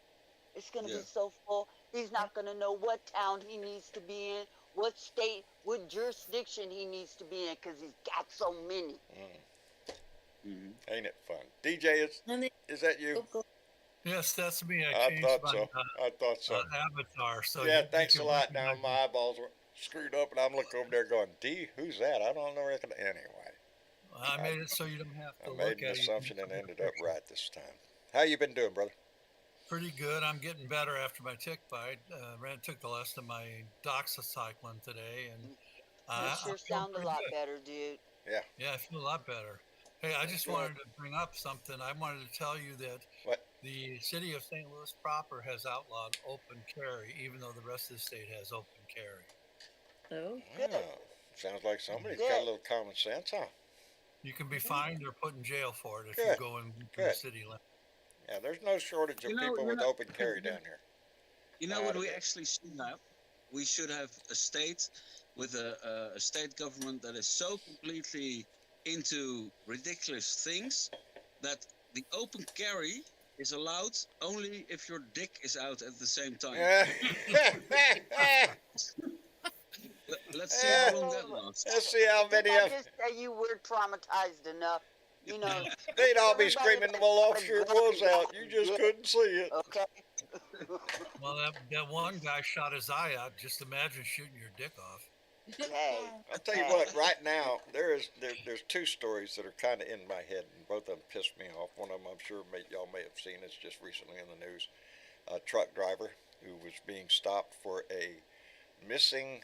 It's gonna Yeah. be so full. He's not gonna know what town he needs to be in, what state, what jurisdiction he needs to be in, because he's got so many. Mm-hmm. Ain't it fun? DJ, And they is that you? go. Yes, that's me. I I changed thought my so. I thought so. avatar, so Yeah, you thanks a can lot. Now recognize my me. eyeballs were screwed up, and I'm looking over there going, D, who's that? I don't know. Anyway, I made it so you don't have I to made look an at it. You can assumption and see the ended up picture. right this time. How you been doing, brother? Pretty good. I'm getting better after my tick bite. Took the last of my doxycycline today, and You I sure feel sound a pretty lot good. better, dude. Yeah, I feel a lot better. Hey, I just Good. wanted to bring up something. I wanted to tell you that What? the city of St. Louis proper has outlawed open carry, even though the rest of the state has open carry. Oh, Good. Oh, sounds like somebody's got a Good. little common sense, huh? You can be fined or put in jail for it if you Good. go in the Good. city limits. Yeah, there's no shortage of You know, people you with know, open carry down here. you know Not what a we bit. actually see now? we should have a state with a state government that is so completely into ridiculous things that the open carry is allowed only if your dick is out at the same time. Let's see how long that lasts. Let's see how many Didn't I of just say you were traumatized enough? You know, they'd all be everybody screaming, that "Well, got off a your gun was out. got You just dick, couldn't see it." okay? Well, that one guy shot his eye out. Just imagine shooting your dick off. Hey, I'll tell you what. Right now, there's two stories that are kind of in my head, and both of them pissed me off. One of them, I'm sure y'all may have seen. It's just recently in the news. A truck driver who was being stopped for a missing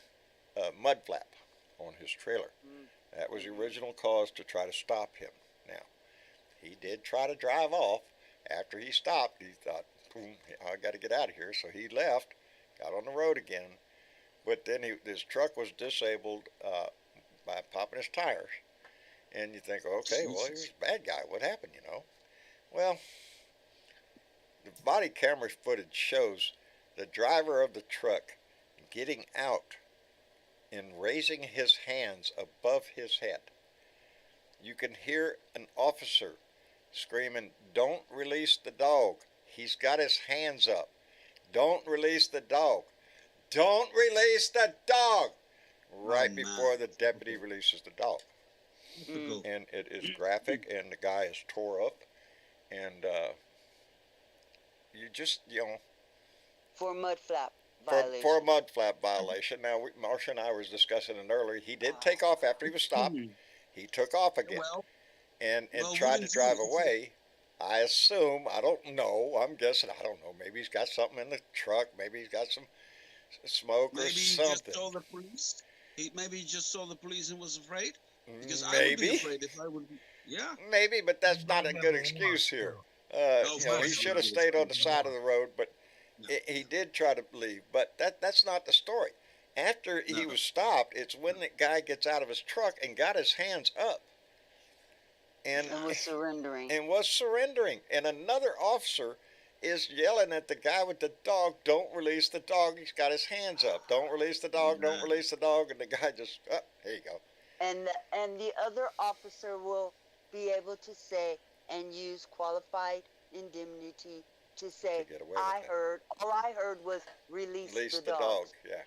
mud flap on his trailer. That was the original cause to try to stop him. Now, he did try to drive off. After he stopped, he thought, boom, I got to get out of here. So he left, got on the road again. But then his truck was disabled by popping his tires. And you think, okay, well, he was a bad guy. What happened, you know? Well, the body camera footage shows the driver of the truck getting out and raising his hands above his head. You can hear an officer screaming, "Don't release the dog. He's got his hands up. Don't release the dog. Don't release the dog." Right before the deputy releases the dog. And it is graphic, and the guy is tore up. And you just, you know. for a mud flap violation. For a mud flap violation. Now, Marcia and I was discussing it earlier. He did take off after he was stopped. He took off again and tried to drive away. I assume, I don't know, I'm guessing, I don't know, maybe he's got something in the truck, maybe he's got some smoke or something. Maybe he just saw the police. Maybe he just saw the police and was afraid. Because I would Maybe. be afraid if I would. Yeah. Maybe, but that's not a good excuse here. You know, he should have stayed on the side of the road, but he did try to leave. But that's not the story. After he was stopped, it's when the guy gets out of his truck and got his hands up. And was surrendering. And was surrendering. And another officer is yelling at the guy with the dog, "Don't release the dog. He's got his hands up. Don't release the dog. Don't release the dog." And the guy just, here you go. And the other officer will be able to say and use qualified indemnity to say, all I heard was release the dog. Yeah.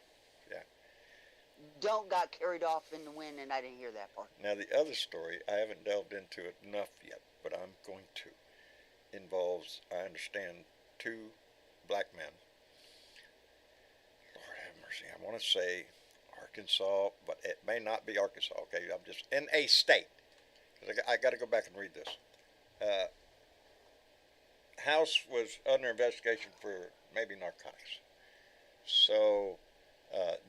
Don't got carried off in the wind, and I didn't hear that part. Now, the other story, I haven't delved into it enough yet, but I'm going to. Involves, I understand, two black men. Lord have mercy. I want to say Arkansas, but it may not be Arkansas. Okay, I'm just in a state. Because I got to go back and read this. House was under investigation for maybe narcotics. So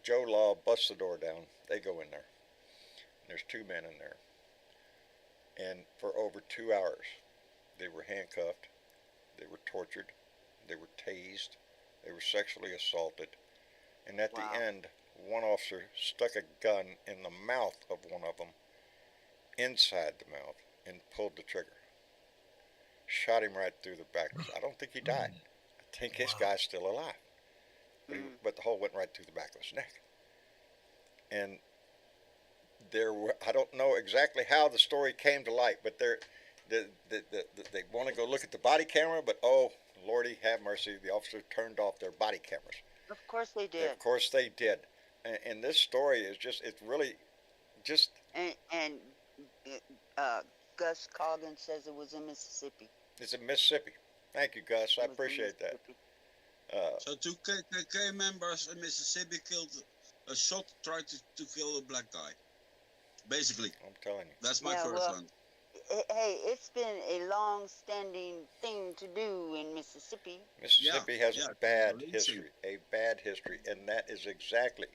Joe Law busts the door down. They go in there. And there's two men in there. And for over 2 hours, they were handcuffed. They were tortured. They were tased. They were sexually assaulted. And at the end, one officer stuck a gun in the mouth of one of them, inside the mouth, and pulled the trigger. Shot him right through the back. I don't think he died. I think this guy's still alive. But the hole went right through the back of his neck. And I don't know exactly how the story came to light, but they want to go look at the body camera, but oh, Lordy have mercy, the officer turned off their body cameras. Of course they did. Of course they did. And this story is it's really just... And Gus Coggin says it was in Mississippi. It's in Mississippi. Thank you, Gus. I appreciate that. So two KKK members in Mississippi tried to kill a black guy. Basically. I'm telling you. That's my first one. Hey, it's been a long-standing thing to do in Mississippi. Mississippi has a bad history, and that is exactly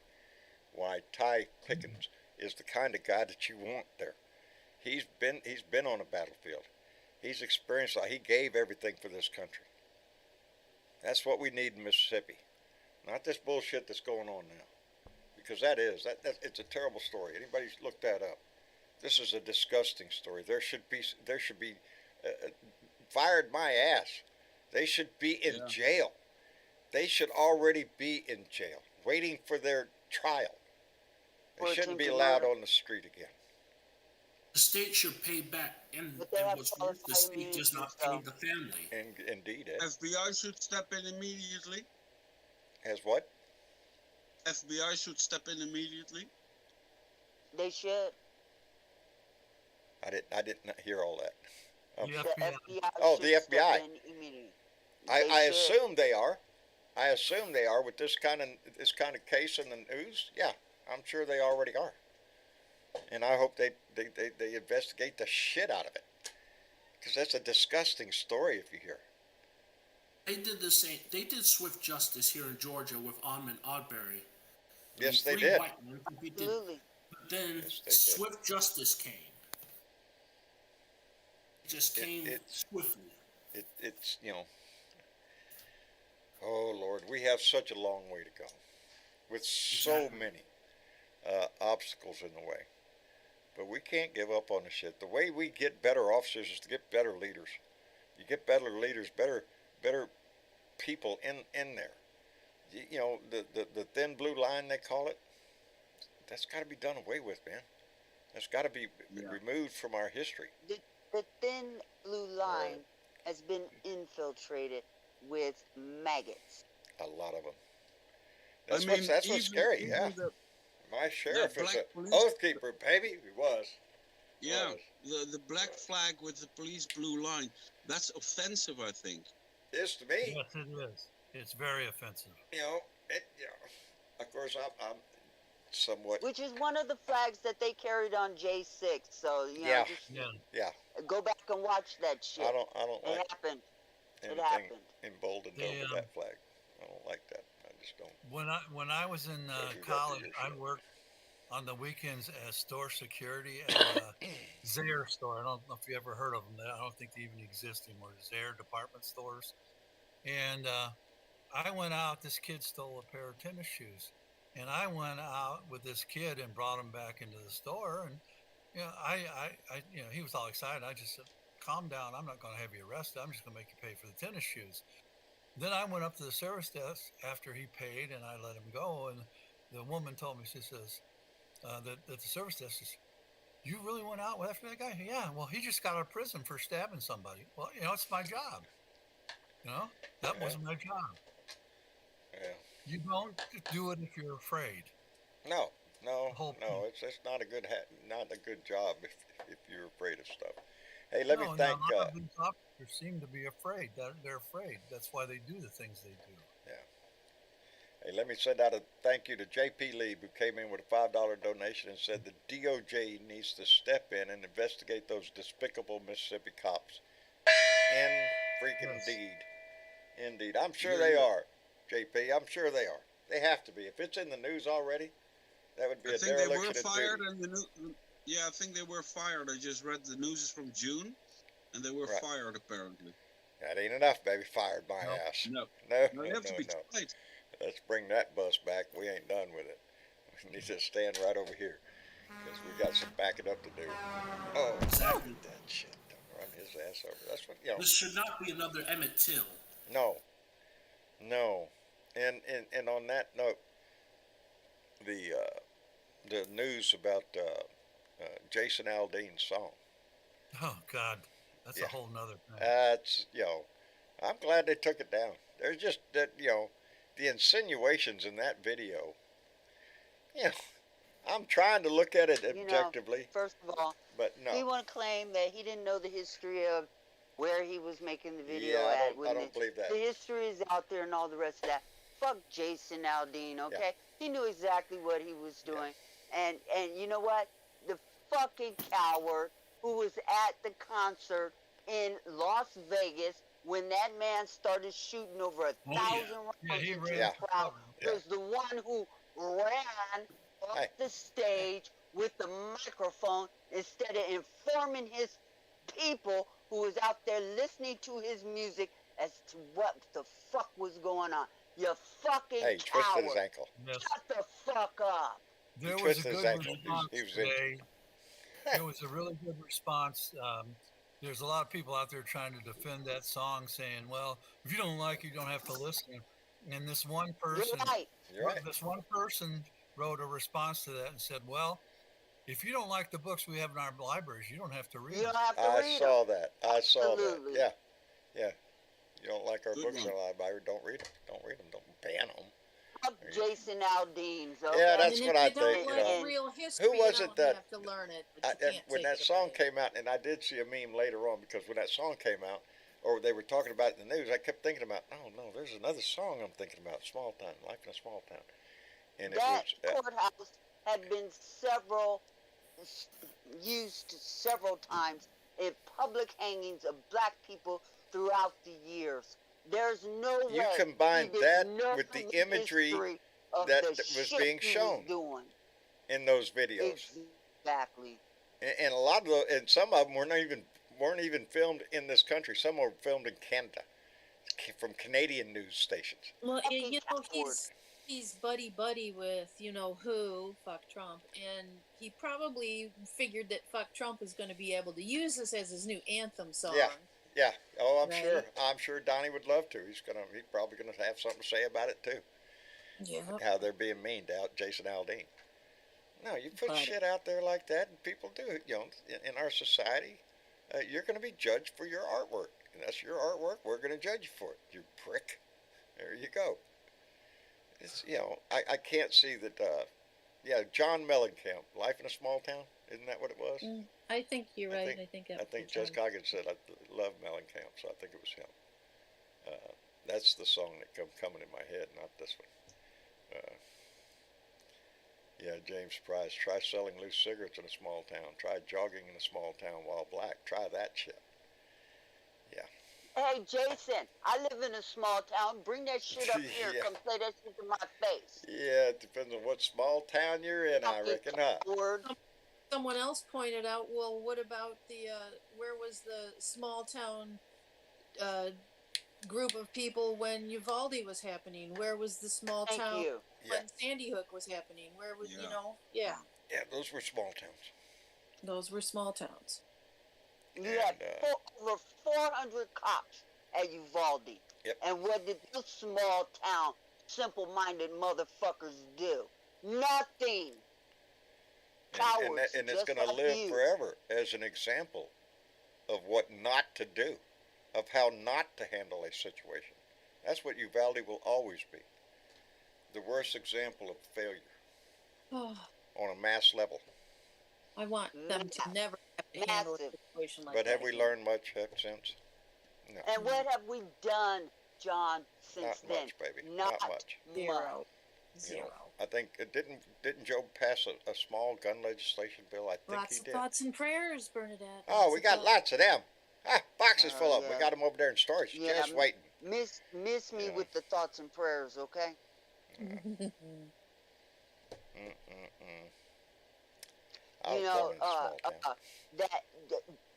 why Ty Pickens is the kind of guy that you want there. He's been on a battlefield. He's experienced he gave everything for this country. That's what we need in Mississippi. Not this bullshit that's going on now. Because it's a terrible story. Anybody's looked that up. This is a disgusting story. There should be fired my ass. They should be in jail. They should already be in jail. waiting for their trial. They For shouldn't be attempted allowed murder. on the street again. The state should pay back, But they and have what's worse, the qualified state does immunity, not pay so the family. And indeed, FBI should step in immediately. has what? FBI should step in immediately. they should. I didn't hear all that. The The FBI. FBI Oh, should the step FBI. in immediately. I They should. assume they are. I assume they are with this kind of case in the news. Yeah, I'm sure they already are. And I hope they investigate the shit out of it, because that's a disgusting story if you hear. They did the same. They did swift justice here in Georgia with Ahmaud Arbery. Yes, they Three did. white men convicted, Absolutely. but then Yes, they did. swift justice came. It just came it's swiftly. it's oh Lord, we have such a long way to go, with so Exactly. many obstacles in the way. But we can't give up on the shit. The way we get better officers is to get better leaders. You get better leaders, better people in there. The thin blue line they call it. That's got to be done away with, man. That's got to be removed from our history. The thin blue line has been infiltrated with maggots. A lot of them. I That's mean, what's even- scary. even Yeah, the- my sheriff is black an police- oath keeper, baby. He was. Yeah, the black flag with the police blue line. That's offensive, I think. Is to me. Yes, it is. It's very offensive. Of course, I'm somewhat. Which is one of the flags that they carried on J6. So, Yeah. just Yeah. go back and watch that shit. I don't It like happened. anything happened. emboldened Yeah. over that flag. I don't like that. I just don't. When I was in Don't do that to college, I yourself. worked on the weekends as store security at a Zayre store. I don't know if you ever heard of them. I don't think they even exist anymore. Zayre department stores. And I went out. This kid stole a pair of tennis shoes, and I went out with this kid and brought him back into the store. And I he was all excited. I just said, "Calm down. I'm not going to have you arrested. I'm just going to make you pay for the tennis shoes." Then I went up to the service desk after he paid, and I let him go. And the woman told me, she says, that the service desk says, "You really went out after that guy?" "Yeah, well, he just got out of prison for stabbing somebody." "Well, it's my job. That Yeah. wasn't my job." Yeah. You don't do it if you're afraid. No. whole It's not a good job if you're afraid of stuff. Hey, let me No, thank. a lot of these officers seem to be afraid. They're afraid. That's why they do the things they do. Hey, let me send out a thank you to J.P. Lieb, who came in with a $5 donation and said the DOJ needs to step in and investigate those despicable Mississippi cops. Yes. Indeed. I'm sure they are, JP. I'm sure they are. They have to be. If it's in the news already, that would be I a think they were dereliction of fired, duty. and I think they were fired. I just read the news is from June, and they were Right. fired apparently. That ain't enough, baby. Fired my Nope. ass. No, No. you have to be tried. Let's bring that bus back. We ain't done with it. We need to stand right over here because we got some backing up to do. Oh, Exactly. that shit. Don't run his ass over. That's what This should not be another Emmett Till. No. And on that note, the news about Jason Aldean's song. Oh God, that's Yeah. a whole nother thing. That's I'm glad they took it down. There's just that the insinuations in that video. I'm trying to look at it objectively, First of all, but he no. want to claim that he didn't know the history of where he was making the video Yeah, at. I don't believe that. The history is out there and all the rest of that. Fuck Jason Aldean, okay? He knew exactly what he was doing. And you know what? The fucking coward who was at the concert in Las Vegas when that man started shooting over 1,000 rounds he into ran. the crowd Yeah. was the one who ran off Hey. the stage with the microphone instead of informing his people who was out there listening to his music as to what the fuck was going on. You fucking Hey, twisted his coward. ankle. Yes. Shut the fuck up. There was a twisted his good ankle. response He was today. There was a really good response. There's a lot of people out there trying to defend that song, saying, "Well, if you don't like it, you don't have to listen." And this one You're person, right. You're right. this one person wrote a response to that and said, "Well, if you don't like the books we have in our libraries, you don't have to read You them." don't have to I read them. saw that. I saw that. Absolutely. Yeah, yeah. You don't like our Good books in one. the library? Don't read them. Don't read them. Don't ban them. Up Jason Aldean's, okay? Yeah, that's And what if I you don't think. You like know, real who history, you was it don't that have to learn it, but you can't when take that it song away. came out, and I did see a meme later on because when that song came out, or they were talking about it in the news, I kept thinking about, oh no, there's another song I'm thinking about, Small Town, Life in a Small Town, and it That was courthouse had been used several times in public hangings of black people throughout the years. There's no you way combined he that didn't know with the the imagery history of that the was shit being he shown was doing. in those videos, Exactly. and a lot of and some of them weren't even filmed in this country. Some were filmed in Canada, from Canadian news stations. Well, Fucking you know, coward. he's buddy with you know who, fuck Trump, and he probably figured that fuck Trump is going to be able to use this as his new anthem song. Yeah. Yeah. Oh, I'm Right. sure. I'm sure Donnie would love to. He's probably gonna have something to say about it too. Yeah. How they're being mean to Jason Aldean. No, you put But- shit out there like that, and people do it. You know, in our society, you're going to be judged for your artwork, and that's your artwork. We're going to judge you for it. You prick. There you go. It's I can't see that. Yeah, John Mellencamp, Life in a Small Town. Isn't that what it was? I think you're I right. think- I think that I was think the Jess time. Coggins said I love Mellencamp, so I think it was him. That's the song that coming in my head, not this one. Yeah, James Price. Try selling loose cigarettes in a small town. Try jogging in a small town while black. Try that shit. Hey, Jason, I live in a small town. Bring that shit up here. Yeah. Come say that shit to my face. Yeah, it depends on what small town you're in, I Fucking reckon, huh? coward. Someone else pointed out, well, what about the where was the small town group of people when Uvalde was happening? Where was the small Thank town you. Yeah, when Sandy Hook was happening? Where was Yeah. you know? Yeah, yeah, those were small towns. those were small towns. You had And, over 400 cops at Uvalde. Yep. And what did this small town, simple-minded motherfuckers do? Nothing. Cowards, and it's just going to like live you. forever as an example of what not to do, of how not to handle a situation. That's what Uvalde will always be. The worst example of failure Oh, on a mass level. I want them to never have to handle a Massive. situation like But that have we again. learned much since? No, And what have we done, John, since not then? much, baby. Not Not much. Zero. You Zero. know, I think didn't Joe pass a small gun legislation bill? I think Lots he of did. thoughts and prayers, Bernadette. Oh, Lots we of got thoughts. lots of them. Boxes full of them. yeah. We got them over there in storage, Yeah, just waiting. Miss me Yeah. with the thoughts and prayers, okay? I was You know, born in a small town. that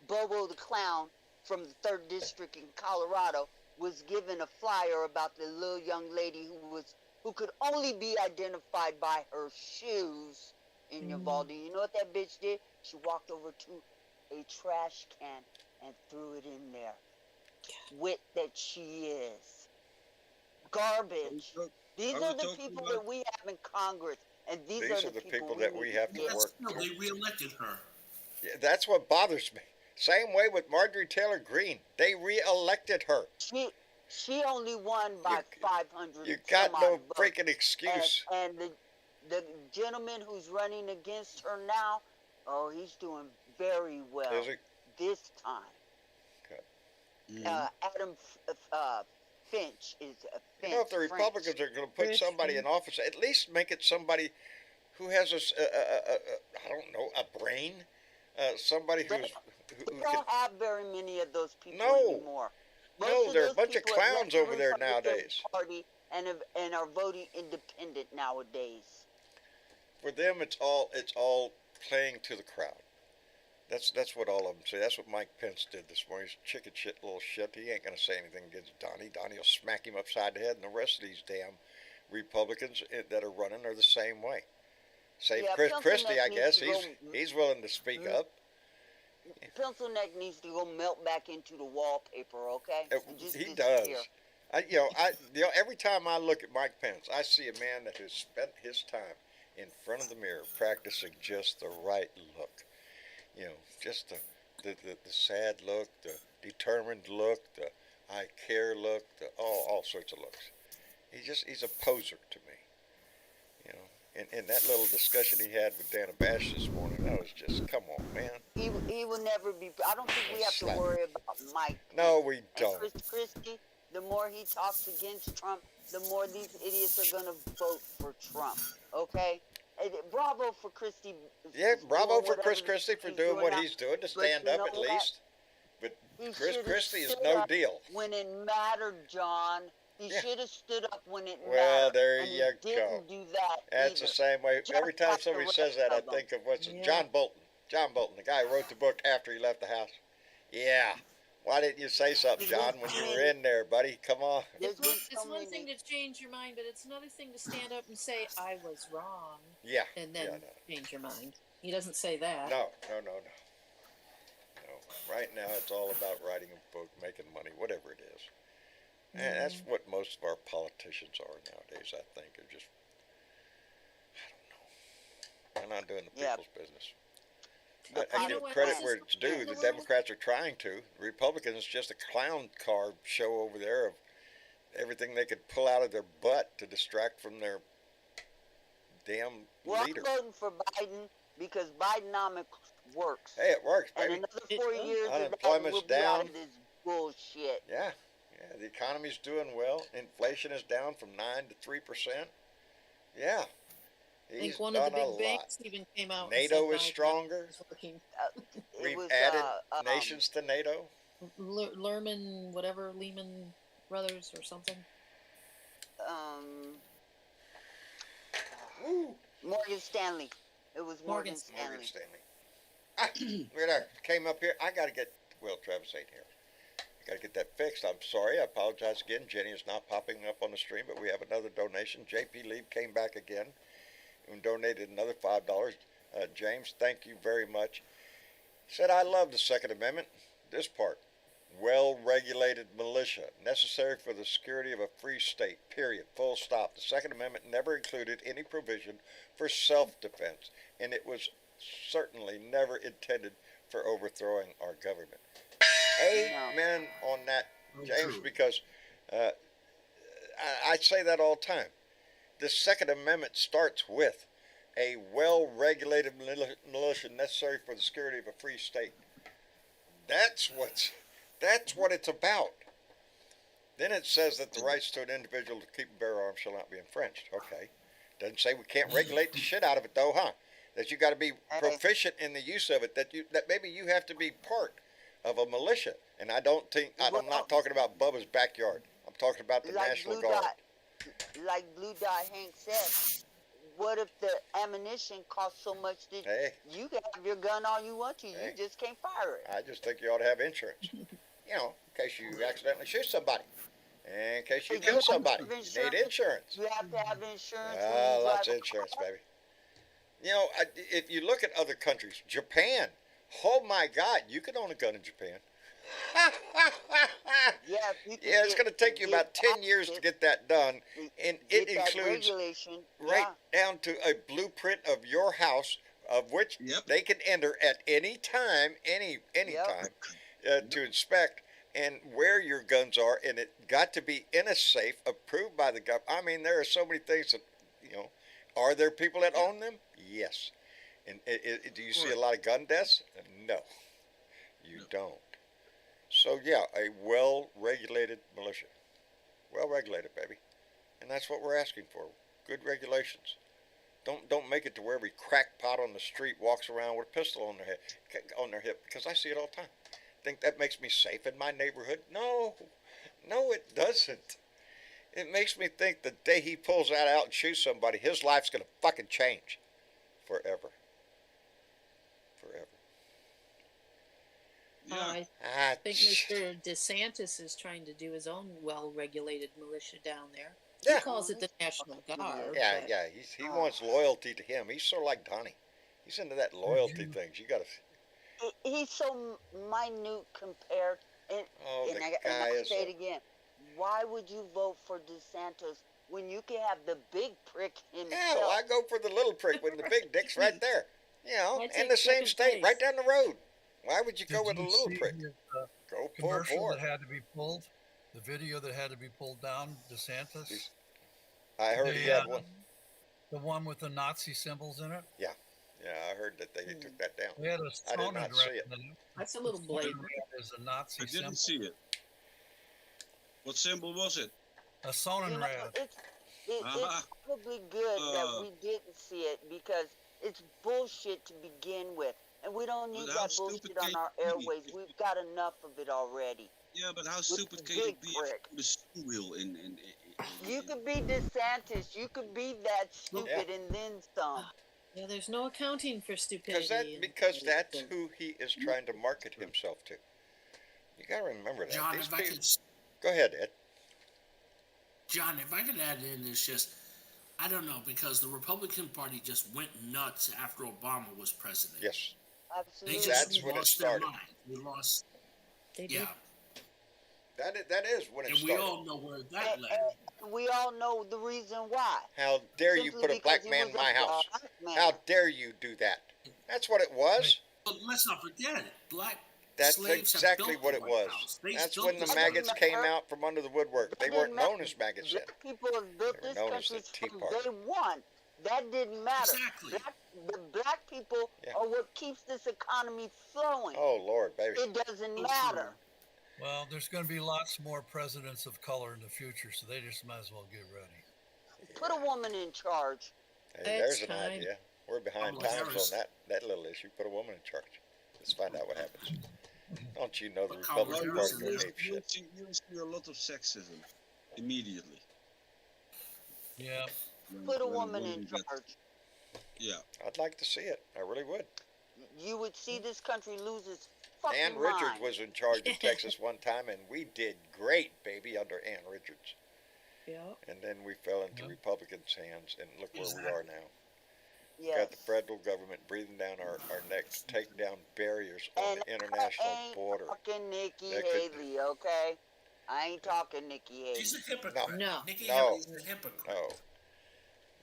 Bobo the Clown from the 3rd District in Colorado was given a flyer about the little young lady who could only be identified by her shoes in Uvalde. You know what that bitch did? She walked over to a trash can and threw it in there. Wit that she is. Garbage. These Are are we the talking people about- that we have in Congress, and these are the people that we need have to get. work. Still, they reelected her. Yeah, that's what bothers me. Same way with Marjorie Taylor Greene. They re-elected her. She only won by 500. You and got some no odd votes. freaking excuse. And the gentleman who's running against her now, oh, he's doing very well Is he? this time. Mhm. Adam Finch is a You know, if the Republicans are going to put somebody in office, at least make it somebody who has I don't know, a brain, somebody who We can. don't have very many of those people No. anymore. No, Most of there are a those bunch of people have clowns left over the there Republican nowadays. Party and are voting independent nowadays. For them, it's all playing to the crowd. That's what all of them say. That's what Mike Pence did this morning. He's chicken shit little shit. He ain't gonna say anything against Donnie. Donnie will smack him upside the head, and the rest of these damn Republicans that are running are the same way. Save Yeah, Chris Pencil Christie, Neck I guess. needs to He's willing to speak up. Pencil Neck needs to go melt back into the wallpaper, okay? And just He disappear. does. Every time I look at Mike Pence, I see a man that has spent his time in front of the mirror practicing just the right look. Just the sad look, the determined look, the I care look, the all sorts of looks. He's a poser to me. You know, and that little discussion he had with Dana Bash this morning, that was just, come on, man. He will never be. I don't think we have to worry about Mike. No, we don't. And Chris Christie, the more he talks against Trump, the more these idiots are going to vote for Trump. Okay? Bravo for Christie. Yeah, bravo for Chris Christie for doing what he's doing to stand up at least. But Chris Christie is no deal. When it mattered, John. He should have stood up when it mattered. Well, there and you he didn't do that. That's the same way. Every time somebody says that, I think of John Bolton. John Bolton, the guy who wrote the book after he left the house. Yeah. Why didn't you say something, John, when you were in there, buddy? Come on. It's one thing to change your mind, but it's another thing to stand up and say, I was wrong. Yeah. And then change your mind. He doesn't say that. No. Right now, it's all about writing a book, making money, whatever it is. And that's what most of our politicians are nowadays, I think. They're just, I don't know. They're not doing the people's business. I give credit where it's due. The Democrats are trying to. The Republicans, just a clown car show over there of everything they could pull out of their butt to distract from their damn leader. I'm voting for Biden because Bidenomics works. Hey, it works, baby. And another 4 years unemployment's down. This bullshit. Yeah, the economy's doing well. Inflation is down from 9 to 3%. Yeah. I think one of the big banks even came out. NATO is stronger. We've added nations to NATO. Lehman Brothers or something. Morgan Stanley. It was Morgan Stanley. Morgan Stanley. Came up here. I got to get. Well, Travis ain't here. I got to get that fixed. I'm sorry. I apologize again. Jenny is not popping up on the stream, but we have another donation. JP Lieb came back again and donated another $5. James, thank you very much. He said, I love the Second Amendment. This part. Well-regulated militia, necessary for the security of a free state, period, full stop. The Second Amendment never included any provision for self-defense, and it was certainly never intended for overthrowing our government. Amen on that, James, because I say that all the time. The Second Amendment starts with a well-regulated militia necessary for the security of a free state. That's what it's about. Then it says that the rights to an individual to keep and bear arms shall not be infringed. Okay. Doesn't say we can't regulate the shit out of it though, huh? That you got to be proficient in the use of it. That maybe you have to be part of a militia. And I'm not talking about Bubba's backyard. I'm talking about the National Guard. Like Blue Dot Hank said, what if the ammunition costs so much that you can have your gun all you want to? You just can't fire it. I just think you ought to have insurance. In case you accidentally shoot somebody. In case you kill somebody. You need insurance. You have to have insurance. Lots of insurance, baby. If you look at other countries, Japan, oh my God, you can own a gun in Japan. It's going to take you about 10 years to get that done, and it includes down to a blueprint of your house, of which they can enter at any time, any time, to inspect and where your guns are, and it got to be in a safe, approved by the government. I mean, there are so many things that, are there people that own them? Yes. And do you see a lot of gun deaths? No, you don't. So a well-regulated militia. Well-regulated, baby. And that's what we're asking for. Good regulations. Don't make it to where every crackpot on the street walks around with a pistol on their hip, because I see it all the time. Think that makes me safe in my neighborhood? No, it doesn't. It makes me think the day he pulls that out and shoots somebody, his life's going to fucking change. Forever. I think Mr. DeSantis is trying to do his own well-regulated militia down there. He calls it the National Guard. He wants loyalty to him. He's sort of like Donnie. He's into that loyalty thing. You got to. He's so minute compared, and I say it again. Why would you vote for DeSantis when you can have the big prick himself? Hell, I go for the little prick with the big dick's right there. You know, I in take the same second state, place. right down the road. Why would you go Did with a you little see prick? his Go full commercial bore. that had to be pulled? The video that had to be pulled down, DeSantis? I heard he The, had one. the one with the Nazi symbols in it? Yeah, I heard that they took that down. They had a I did Sonograd not see it. in it. That's a little blatant. Sonograd is a Nazi I didn't symbol. see it. What symbol was it? A You know, Sonograd. it's Uh-huh. probably good that Uh, we didn't see it because it's bullshit to begin with, and we don't need But how that stupid bullshit on can our you be? airways. We've got enough of it already. Yeah, but how With stupid the can you big be prick. if the steering wheel in You could be DeSantis. You could be that stupid and then some. Yeah, there's no accounting for Because stupidity. because that's who he is trying to market himself to. You got to remember that. John, These if I people. could, Go ahead, Ed. John, if I could add in, it's just, I don't know, because the Republican Party just went nuts after Obama was president. Yes, They Absolutely. just That's when it lost their started. mind. They lost, They did. yeah, that is when it and we started. all know where that led. And we all know the reason why. How dare you Simply put a because black he man in was my a house? black man. How dare you do that? That's what it was. But let's not forget, black That's slaves exactly have built what the it White was. House. They That's built when the this maggots country. came out from under the woodwork. They That weren't didn't matter. known as maggots then. Black people have built They were this known as the country Tea from Party. day one. That didn't matter. Exactly. The black people Yeah. are what keeps this economy flowing. Oh Lord, baby. It doesn't So matter. true. Well, there's going to be lots more presidents of color in the future, so they just might as well get ready. Put a woman in charge. Hey, It's there's an time. idea. We're behind Kamala times Harris. on that little issue. Put a woman in charge. Let's find out what happens. Don't you know the But Kamala Republican Harris Party is don't there. ape shit? You'll see a lot of sexism immediately. Yeah. Put a When woman in women get- charge. Yeah. I'd like to see it. I really would. You would see this country lose its fucking Ann Richards mind. was in charge of Texas one time, and we did great, baby, under Ann Richards. Yeah. And then we fell into Yeah. Republicans' hands, and look where we Exactly. are now. Yes. Got the federal government breathing down our neck to take down barriers on the international I ain't border. talking Nikki That could- Haley, okay? I ain't talking Nikki Haley. She's a hypocrite. No. Nikki No. Haley's a hypocrite. No.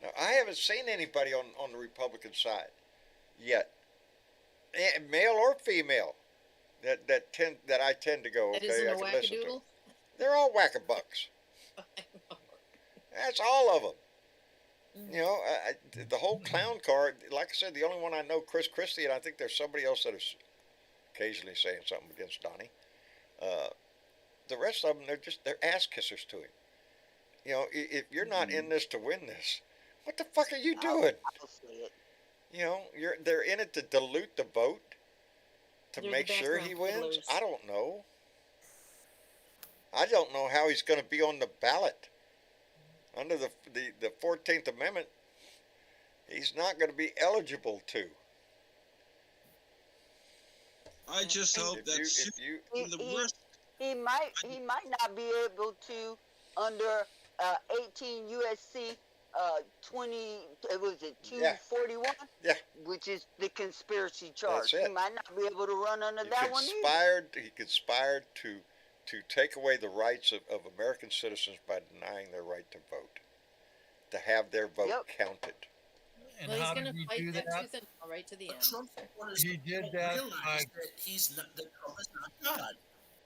No, I haven't seen anybody on the Republican side yet, male or female, that I tend to go, That okay, isn't I a can listen to. wackadoodle. They're all wackabucks. That's all of them. You know, the whole clown car, like I said, the only one I know, Chris Christie, and I think there's somebody else that is occasionally saying something against Donnie. The rest of them, they're ass kissers to him. You know, if you're not in this to win this, what the fuck are you doing? I'll say it. You know, they're in it to dilute the vote, to They're the make sure he background wins. fiddlers. I don't know. I don't know how he's going to be on the ballot under the 14th Amendment. He's not going to be eligible to. I just hope that If you in the worst. He might not be able to under 18 USC 20 was it Yeah. 241, Yeah. which is the conspiracy charge. That's it. He might not be able to run under that one either. He conspired to take away the rights of American citizens by denying their right to vote, to have their vote Yep. counted. And Well, he's how going did to he fight do that that? tooth and nail right to the But end. Trump supporters He did don't that realize by- that he's not, that Trump is not God.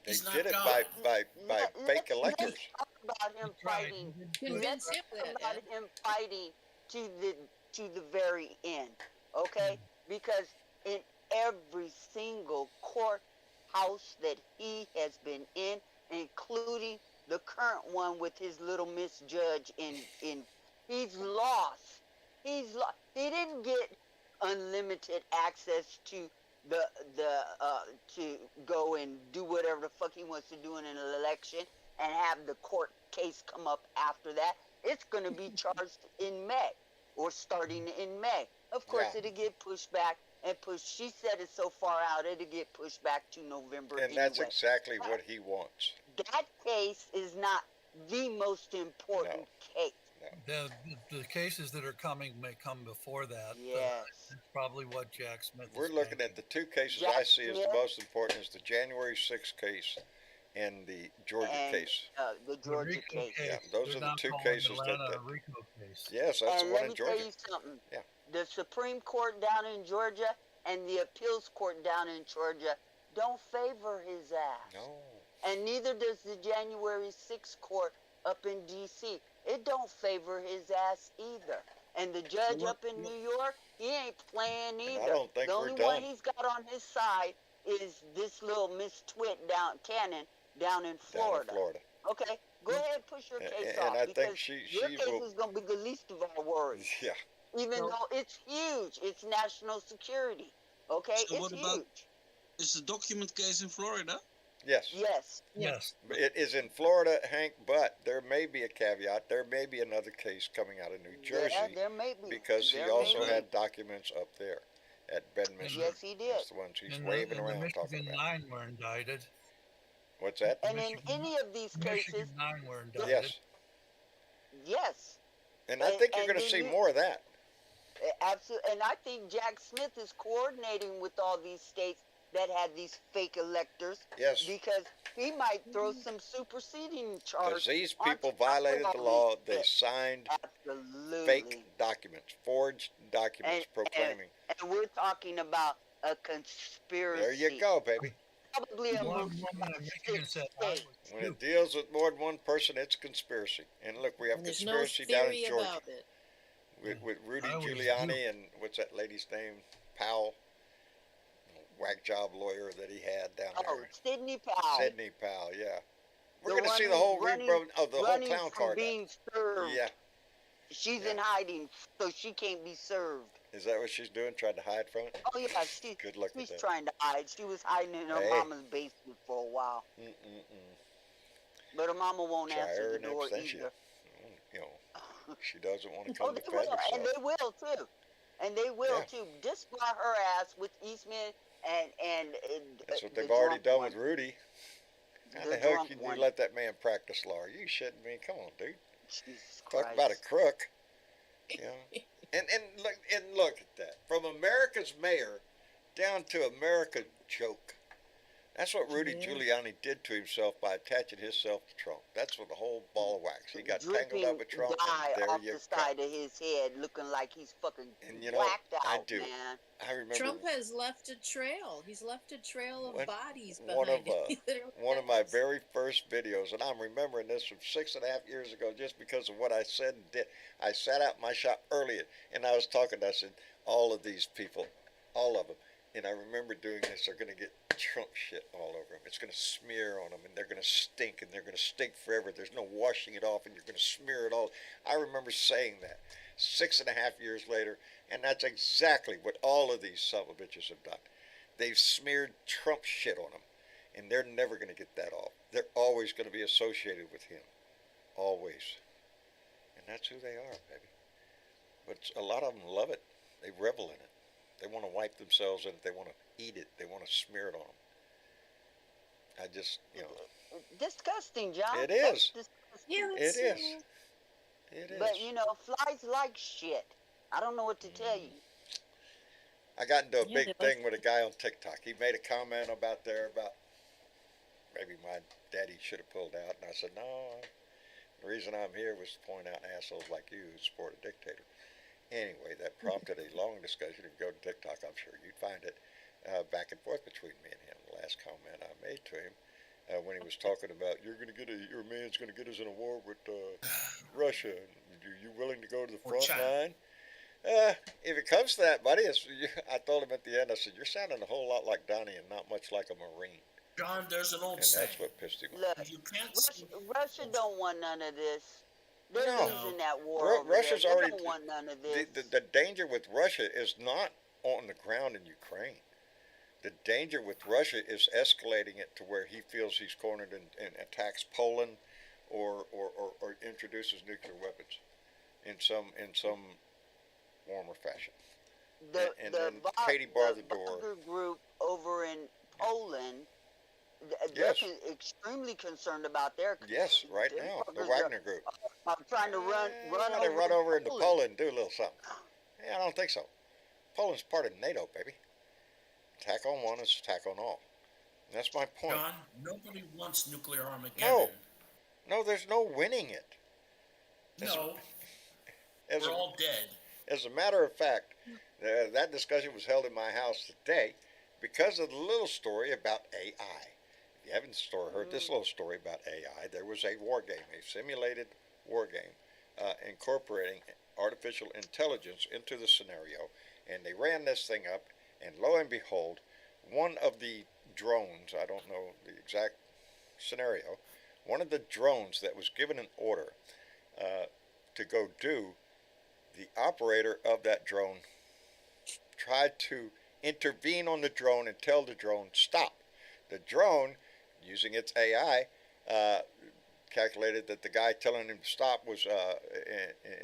They He's not did it God. by Let's fake electors. talk about him That's right. fighting. He did Convince Let's him talk that, about Ed. him fighting to the very end, okay? Because in every single courthouse that he has been in, including the current one with his little misjudge in he's lost. He's lost. He didn't get unlimited access to the to go and do whatever the fuck he wants to do in an election and have the court case come up after that. It's going to be charged in May or starting in May. Of course, Yeah. it'll get pushed back and pushed. She said it's so far out, it'll get pushed back to November And that's anyway. exactly what he wants. That case is not the most important case. The cases that are coming may come before that. Yes. That's probably what Jack Smith We're is looking thinking. at the two cases Jack I see as the Smith. most important is the January 6th case and the Georgia and case. the The Georgia RICO case. Yeah, case. those They're are the now two calling cases Atlanta that a RICO case. yes, that's the And one let in me tell Georgia. you something. Yeah. The Supreme Court down in Georgia and the appeals court down in Georgia don't favor his ass. No. And neither does the January 6th court up in D.C. It don't favor his ass either. And the judge What, up in New York, he ain't playing And either. I don't think The we're only one done he's got on his side is this little Miss Twit down Cannon down in down in Florida. Florida. Okay, go ahead, push your case And off I because think she your case will. is going to be the least of our worries. Yeah. Even So- though it's huge, it's national security. Okay, So it's what about- huge. is the document case in Florida? Yes. Yes. Yes. It is in Florida, Hank, but there may be a caveat. There may be another case coming out of New Jersey Yeah, there may be. because he There may also be. had documents up there at Bedminster. Yes, he did. That's the ones he's And waving the around Michigan talking about. 9 were indicted. What's that? And in Michigan- any of these cases, Michigan 9 were indicted. Yes. yes, And I think you're and going to then see you- more of that. absolutely. And I think Jack Smith is coordinating with all these states that had these fake electors Yes. because he might throw some superseding charge. Because these on people top of violated all the law. these They shit. signed Absolutely. fake documents, forged documents proclaiming. And we're talking about a conspiracy. There you go, baby. Probably One amongst woman in Michigan said I states. was When duped. it deals with more than one person, it's conspiracy. And look, we have And there's no conspiracy down in theory Georgia about it. with Rudy I was Giuliani duped. and what's that lady's name? Powell, whack job lawyer that he had down Oh, there. Sidney Powell. Sidney Powell, yeah. We're The going to one see the who's whole running- rebro of the whole running clown from car. being served. Yeah. She's Yeah. in hiding, so she can't be served. Is that what she's doing? Trying to hide from it? Oh yeah, she's Good luck with that. trying to hide. She was hiding in her Hey. mama's basement for a while, Mm-mm-mm. but her mama won't Try answer her the in door absentia. either. You know, she doesn't want to Oh, come they defend will, and herself. they will too, and they will Yeah. too. Just by her ass with Eastman and That's what the they've already drunk done one. with Rudy. How The the hell drunk can you one. let that man practice law? Are you shitting me? Come on, dude. Jesus Talk Christ. about a crook. You know? and look at that. From America's mayor down to America's joke. That's what Rudy Yeah. Giuliani did to himself by attaching himself to Trump. That's what the whole ball of wax. He got tangled Dripping up with Trump, dye and there off you the go. side of his head, looking like he's fucking And you know, whacked out, I do. man. I remember Trump has left a trail. He's left a trail of One- bodies one behind of, him. Literally one of my has. very first videos, and I'm remembering this from 6.5 years ago just because of what I said and did. I sat out in my shop earlier and I was talking. I said, all of these people, all of them, and I remember doing this, they're going to get Trump shit all over them. It's going to smear on them, and they're going to stink, and they're going to stink forever. There's no washing it off, and you're going to smear it all. I remember saying that 6.5 years later, and that's exactly what all of these son of a bitches have done. They've smeared Trump shit on them, and they're never going to get that off. They're always going to be associated with him. Always. And that's who they are, baby. But a lot of them love it. They revel in it. They want to wipe themselves in it. They want to eat it. They want to smear it on them. I just, Disgusting, John. It That's is. disgusting. Yeah, it it's, is. It is. But you know, flies like shit. I don't know what to tell you. I got into a Yeah, big they thing with a guy on TikTok. He made a comment about maybe my daddy should have pulled out, and I said, no, the reason I'm here was to point out assholes like you who support a dictator. Anyway, that prompted a long discussion. If you go to TikTok, I'm sure you'd find it, back and forth between me and him. The last comment I made to him, when he was talking about, your man's going to get us in a war with Russia. Are you willing to go to the Or front China. line? If it comes to that, buddy, I told him at the end, I said, you're sounding a whole lot like Donnie and not much like a Marine. John, there's an old And saying. that's what pissed him off. Look, You can't see. Russia don't want none of this. They're No. losing that war. Ru- over Russia's there. They already- don't want none of this. The danger with Russia is not on the ground in Ukraine. The danger with Russia is escalating it to where he feels he's cornered and attacks Poland or introduces nuclear weapons in some form or fashion. and then Katie barred the door. Wagner group over in Poland, they're Yes. Extremely concerned about their. Yes, right their now, the fuckers Wagner group. are trying to run They run to over into Poland and do a little something. Yeah, I don't think so. Poland's part of NATO, baby. Attack on one is attack on all. That's my point. John, nobody wants nuclear No, Armageddon. no, there's no winning it. As, No, as, we're a, all dead. as a matter of fact, that discussion was held in my house today because of the little story about AI. If you haven't heard this little story about AI, there was a war game, a simulated war game, incorporating artificial intelligence into the scenario, and they ran this thing up, and lo and behold, one of the drones, I don't know the exact scenario, one of the drones that was given an order to go do, the operator of that drone tried to intervene on the drone and tell the drone stop. The drone, using its AI, calculated that the guy telling him to stop was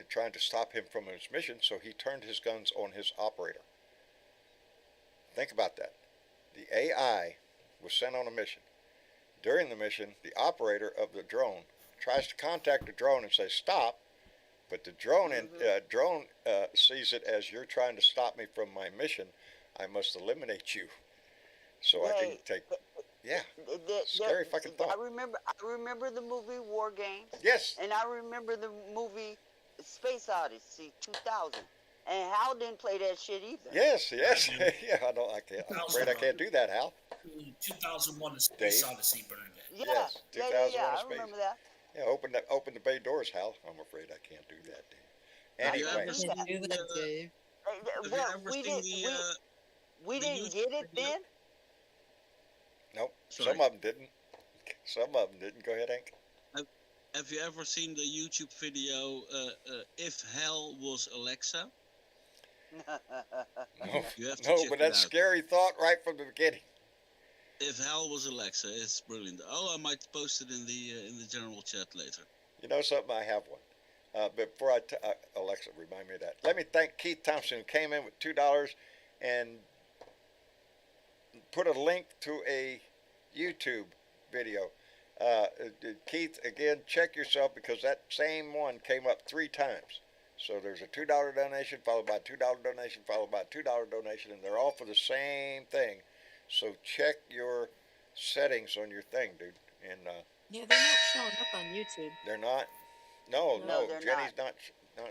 trying to stop him from his mission, so he turned his guns on his operator. Think about that. The AI was sent on a mission. During the mission, the operator of the drone tries to contact the drone and say stop, but the drone sees it as you're trying to stop me from my mission. I must eliminate you, so I can take. Yeah, scary fucking thought. I remember the movie War Games. Yes. And I remember the movie Space Odyssey 2000. And Hal didn't play that shit either. Yes. Yeah, I'm afraid I can't do that, Hal. 2001: A Space Odyssey, Bernadette. Yeah, yes, 2001: yeah, A I Space. remember that. Yeah, open the bay doors, Hal. I'm afraid I can't do that, Dave. Anyway, Can't do that, Dave. Well, we didn't get it then. nope. Sorry. Some of them didn't. Some of them didn't. Go ahead, Hank. Have you ever seen the YouTube video If Hell Was Alexa? No, You have to no, check but it that's out. scary thought right from the beginning. If Hell Was Alexa, it's brilliant. Oh, I might post it in the general chat later. You know something? I have one. But before Alexa, remind me of that. Let me thank Keith Thompson, who came in with $2 and put a link to a YouTube video. Keith, again, check yourself because that same one came up 3 times. So there's a $2 donation followed by a $2 donation followed by a $2 donation, and they're all for the same thing. So check your settings on your thing, dude. And Yeah, they're not showing up on YouTube. they're not. No, they're Jenny's not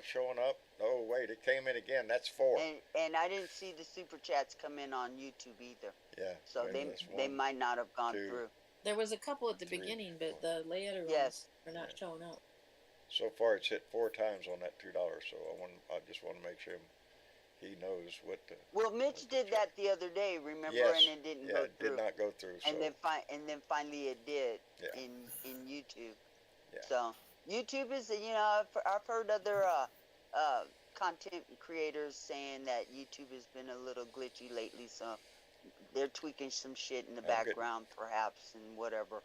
showing up. Oh wait, it came in again. That's 4. And I didn't see the super chats come in on YouTube either. Yeah. So maybe they might not have gone 2. through. There was a couple at the 3, beginning, but the later Yes. ones are not showing up. So far, it's hit 4 times on that $2. So I just want to make sure he knows what the. Well, Mitch did that the other day, remember, Yes. and it didn't Yeah, go it through. did not go through. So. And then finally it did Yeah. in YouTube. Yeah. So YouTube is, I've heard other content creators saying that YouTube has been a little glitchy lately. So they're tweaking some shit in the background, perhaps, and whatever.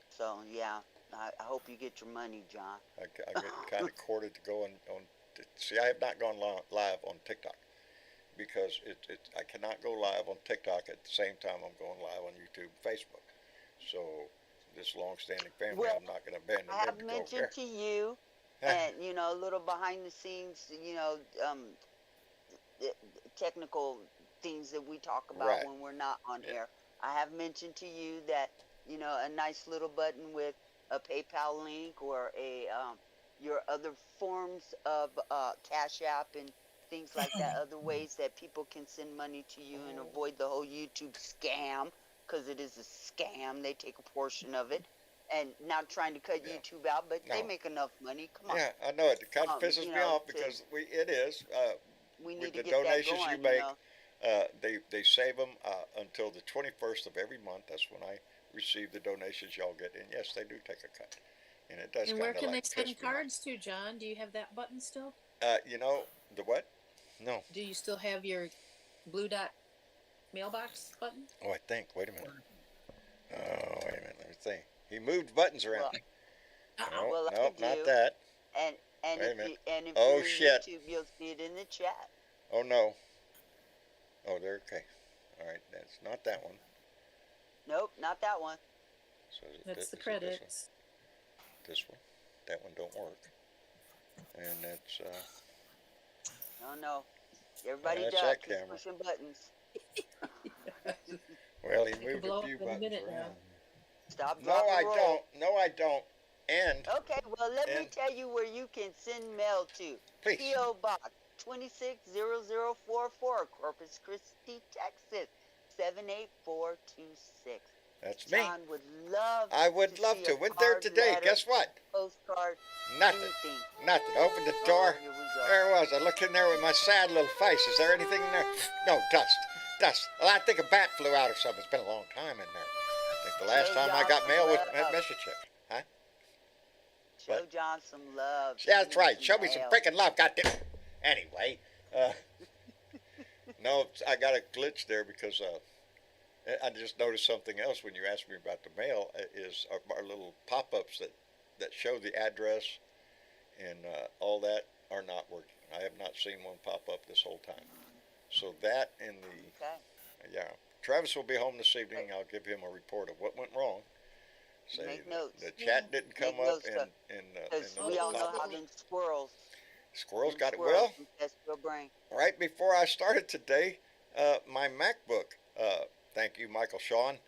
So yeah, I hope you get your money, John. I get kind of courted to go on. See, I have not gone live on TikTok because I cannot go live on TikTok at the same time I'm going live on YouTube and Facebook. So this long-standing family, Well, I'm not going to abandon I them have to go mentioned there. to you, and a little behind the scenes, technical things that we talk about Right. when we're not on Yeah. air. I have mentioned to you that a nice little button with a PayPal link or a your other forms of Cash App and things like that, other ways that people can send money to you and avoid the whole YouTube scam, because it is a scam. They take a portion of it, and not trying to cut YouTube out, but they No. make enough money. Come on. Yeah, I know it. It kind of pisses me off because it is. We With need the to get that donations going, you make, they save them until the 21st of every month. That's when I receive the donations y'all get. And yes, they do take a cut. And it does And kind where of can like they piss send me cards to, John? Do you have that button still? off. The what? No. Do you still have your blue dot mailbox button? Oh, I think. Wait a minute. Oh, wait a minute. Let me think. He moved buttons around. No, Well, I nope, do. not that. And Wait a if minute. if Oh, you're on shit. YouTube, you'll see it in the chat. Oh, no. Oh, there. Okay. All right. That's not that one. Nope, not that one. So is it That's the is it this one? credits. This one. That one don't work. And that's No, no. Everybody That's duck. that He's camera. pushing buttons. Well, he It could moved blow a up few in a buttons minute now. around. Stop, No, drop, I and roll. don't. No, I don't. And Okay, well, let me And- tell you where you can send mail to. please. P.O. Box 260044, Corpus Christi, Texas 78426. That's me. John would love I would love see to. a Went there card, today. letter, Guess what? postcard, Nothing. anything. Nothing. Opened the door. Oh, here we go. There it was. I looked in there with my sad little face. Is there anything in there? No, dust. Dust. Well, I think a bat flew out or something. It's been a long time in there. I think the last Show time I John got some mail was love. a message chip. Huh? Show What? John some love. Yeah, Send that's him right. Show me some mail. freaking love. Goddamn. Anyway, no, I got a glitch there because I just noticed something else when you asked me about the mail. Is our little pop-ups that show the address and all that are not working. I have not seen one pop up this whole time. So that and Okay. yeah, Travis will be home this evening. I'll give him a report of what went wrong. Say Make notes. the chat didn't come Make up notes, and Because the we little all know how pop-up. them squirrels. Squirrels them got it. squirrels Well, can test your brain. right before I started today, my MacBook, thank you, Michael Sean,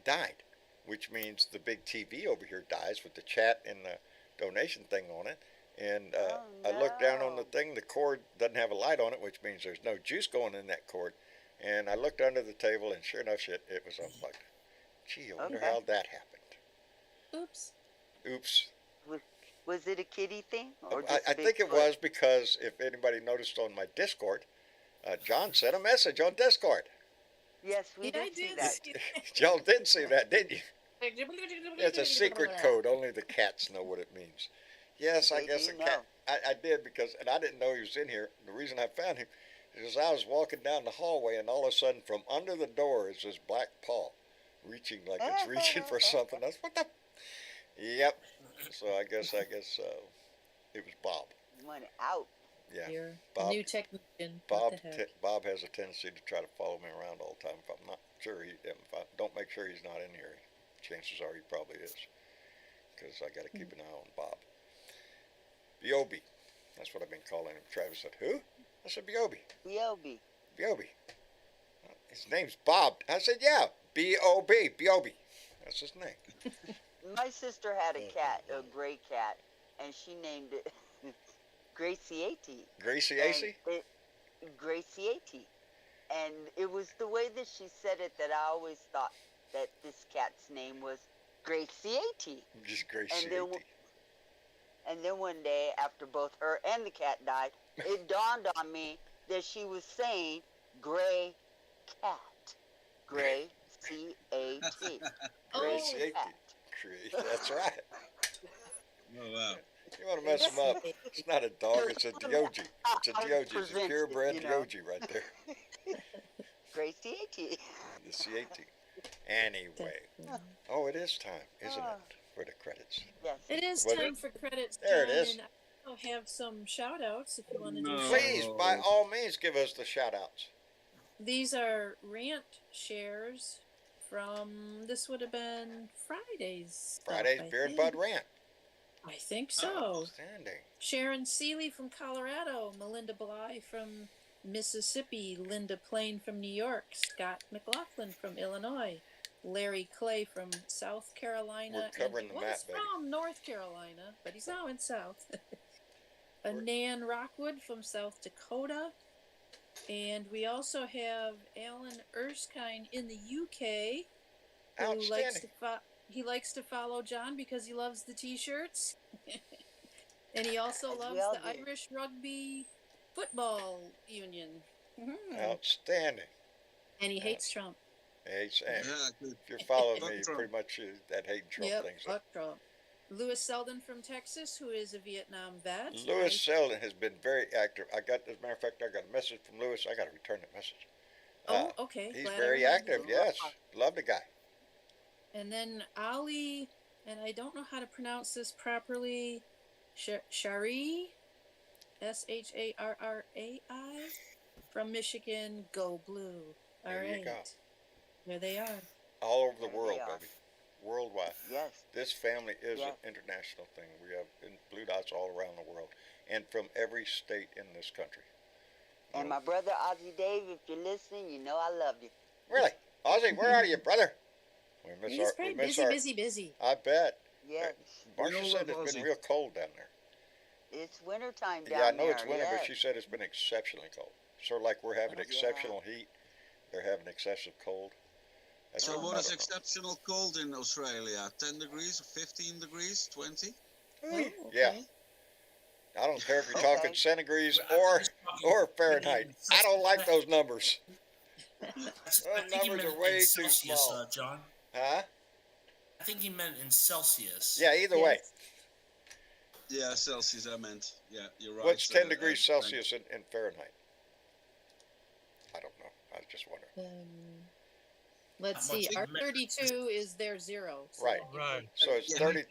died, which means the big TV over here dies with the chat and the donation thing on it. And Oh, I looked down on the no. thing, the cord doesn't have a light on it, which means there's no juice going in that cord. And I looked under the table, and sure enough, it was unplugged. Gee, I wonder Okay. how that happened. Oops. Oops. Was it a kitty thing? Or I just think it Bigfoot? was because if anybody noticed on my Discord, John sent a message on Discord. Yes, we Yeah, I did see did that. see Y'all did see that, didn't you? that. It's a secret code. Only the cats know what it means. Yes, I They guess do the cat. I did because, and I didn't know he was in here. The reason I found him is I was walking down the hallway, and all of a sudden, from under the door is this black paw, reaching like it's reaching for something. That's what the. Yep. So I guess it was Bob. Went out. Yeah. You're a Bob. new technician. Bob, What the heck? Bob has a tendency to try to follow me around all the time. If I'm not sure, if I don't make sure he's not in here, chances are he probably is. Because I got to keep an eye on Bob. B.O.B. That's what I've been calling him. Travis said, who? I said, B.O.B. B.O.B. B.O.B. His name's Bob. I said, yeah, B.O.B. B.O.B. That's his name. My sister had a cat, a gray cat, and she named it Graciati. Gracie And Acey? Graciati. And it was the way that she said it that I always thought that this cat's name was Graciati. Just Gracie And then, Acey. and then one day, after both her and the cat died, it dawned on me that she was saying gray cat. Gray, C-A-T. Oh, Gray Gracie cat. Acey. That's right. Oh wow. You want to mess him up. It's not a dog, it's a Diogi. It's a I Diogi. It's a present it, purebred you know. Diogi right there. Graciati. The C-A-T. Anyway. Oh, it is time, isn't it, for the credits? Yes. It is Was time it? for credits, There it John, is. and I'll have some shout outs if you want to do No. so. Please, by all means, give us the shout-outs. These are rant shares from, this would have been Friday's. stuff, Friday's I Beer and think. Bud Rant. I think so. Outstanding. Sharon Seeley from Colorado, Melinda Bly from Mississippi, Linda Plain from New York, Scott McLaughlin from Illinois, Larry Clay from South Carolina, We're covering and the he was map, baby. from North Carolina, but he's now in South. Nan Rockwood from South Dakota, and we also have Alan Erskine in the UK, who likes Outstanding. to he likes to follow John because he loves the t-shirts. And he also As loves we all the do. Irish Rugby Football Union. Outstanding. And he hates Trump. Hey, Sam, Yeah, good. if you're following Fuck me, Trump. pretty much that hate Trump Yep, thing's fuck Trump. Lewis Selden from Texas, who is a Vietnam vet. Lewis Selden has been very active. As a matter of fact, I got a message from Lewis. I got to return that message. Oh, okay. He's glad I very remembered. active, yes. Love the guy. And then Ali, and I don't know how to pronounce this properly, Shari, Sharrai, from Michigan, Go Blue. All There you right. go. There they are. All over the There they world, are. baby. Worldwide. Yes. This family is Yeah. an international thing. We have Blue Dots all around the world and from every state in this country. And my brother Ozzy Dave, if you're listening, you know I love you. Really? Ozzy, where are you, brother? We miss He's our. pretty We miss busy, our. busy, busy. I bet. Yes. Marcia all said love it's been Ozzy. real cold down there. It's wintertime down Yeah, I there. know it's winter, yes. but she said it's been exceptionally cold. Sort of like we're having Yeah. exceptional heat. They're having excessive cold. That's So what- what I is don't know. exceptional cold in Australia? 10 degrees, 15 degrees, 20? Oh, Yeah. okay. I don't care if you're Okay. talking centigrades I or think he's talking or maybe Fahrenheit. in I don't like Celsius. those numbers. I Those think he numbers meant are way in too Celsius, small. John. Huh? I think he meant in Celsius. Yeah, either way. Yes. Yeah, Celsius, I meant. Yeah, you're right. What's 10 degrees Frank. Celsius in Fahrenheit? I don't know. I was just wondering. Let's Not much see. Our meant. 32 is their 0. So Right. that gives Right. you So it's Yeah. 30,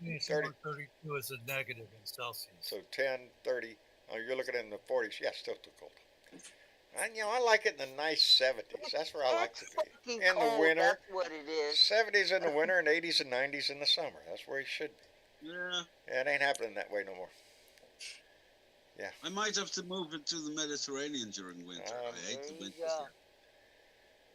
32 is a negative in Celsius. so 10, 30. Oh, you're looking in the 40s. Yeah, still too cold. I like it in the nice 70s. That's where I like to It's be. fucking In the cold, winter, that's what it is. 70s in the winter and 80s and 90s in the summer. That's where you should be. Yeah, Yeah, it ain't happening that way no more. I might have to move into the Mediterranean during winter. I hate There the you winters go. here.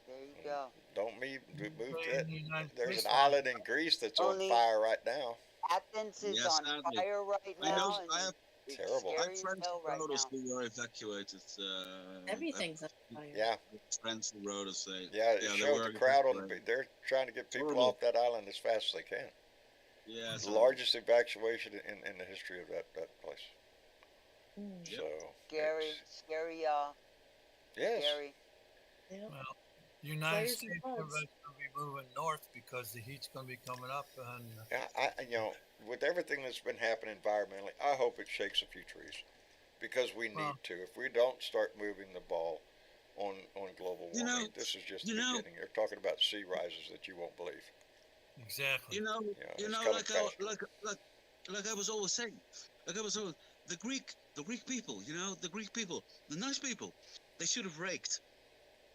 There you go. Don't move to In it. the United There's States, an island in Greece that's on Only- fire right now. Athens is Yes, on sadly. fire right I know. now. And I have. it's Terrible. I scary have as friends hell who right wrote us now. who were evacuated. everything's on fire. Yeah, I have friends who wrote us. yeah. It they showed were the crowd on evacuated. They're trying to get people Horrible. off that island as fast as they can. Yeah, The largest evacuation in the history of that place. Mm. Yep. So Scary, it's- scary, y'all. yes. Scary. Yeah. well, the United Players States involved. everybody's going to be moving north because the heat's going to be coming up. And Yeah, with everything that's been happening environmentally, I hope it shakes a few trees, because we need Well- to. If we don't start moving the ball on global warming, You know- this is just you the know- beginning. They're talking about sea rises that you won't believe. exactly. You know, Yeah, you it's know, coming like faster. like I was always saying, the Greek people, the Greek people, the nice people, they should have raked.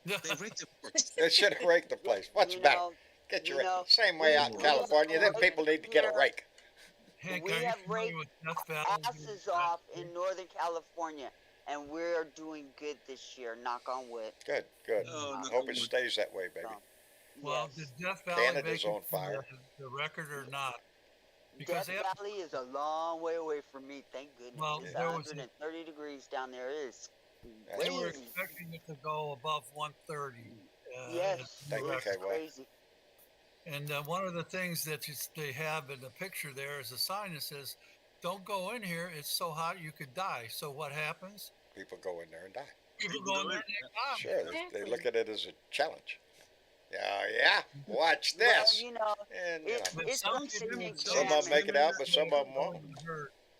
They raked it first. They should have raked the place. What's the matter? know, Get your you rake. know, Same way out in we- California, them we- people need to get a here- rake. Hank, we are you have familiar raked with Death Valley? asses off in Northern California, and we're doing good this year. Knock on wood. Good, good. Oh, I no, hope it no. stays that way, baby. So, Well, yes. did Death Valley Canada's make on it to fire. the record or not? Death Because they have, Valley is a long way away from me. Thank goodness. Well, It's there was a- 130 degrees down there. It is they were crazy. expecting it to go above 130. Yes, Thank you, it's KY. crazy. And one of the things that they have in the picture there is a sign that says, "Don't go in here. It's so hot you could die." So what happens? People go in there and die. People People go in go there in, and they die. Sure, they Exactly. look at it as a challenge. Yeah, watch Well, this. you know, And, it's, But it's some like the people- Ten some of them make it out, but some of them won't.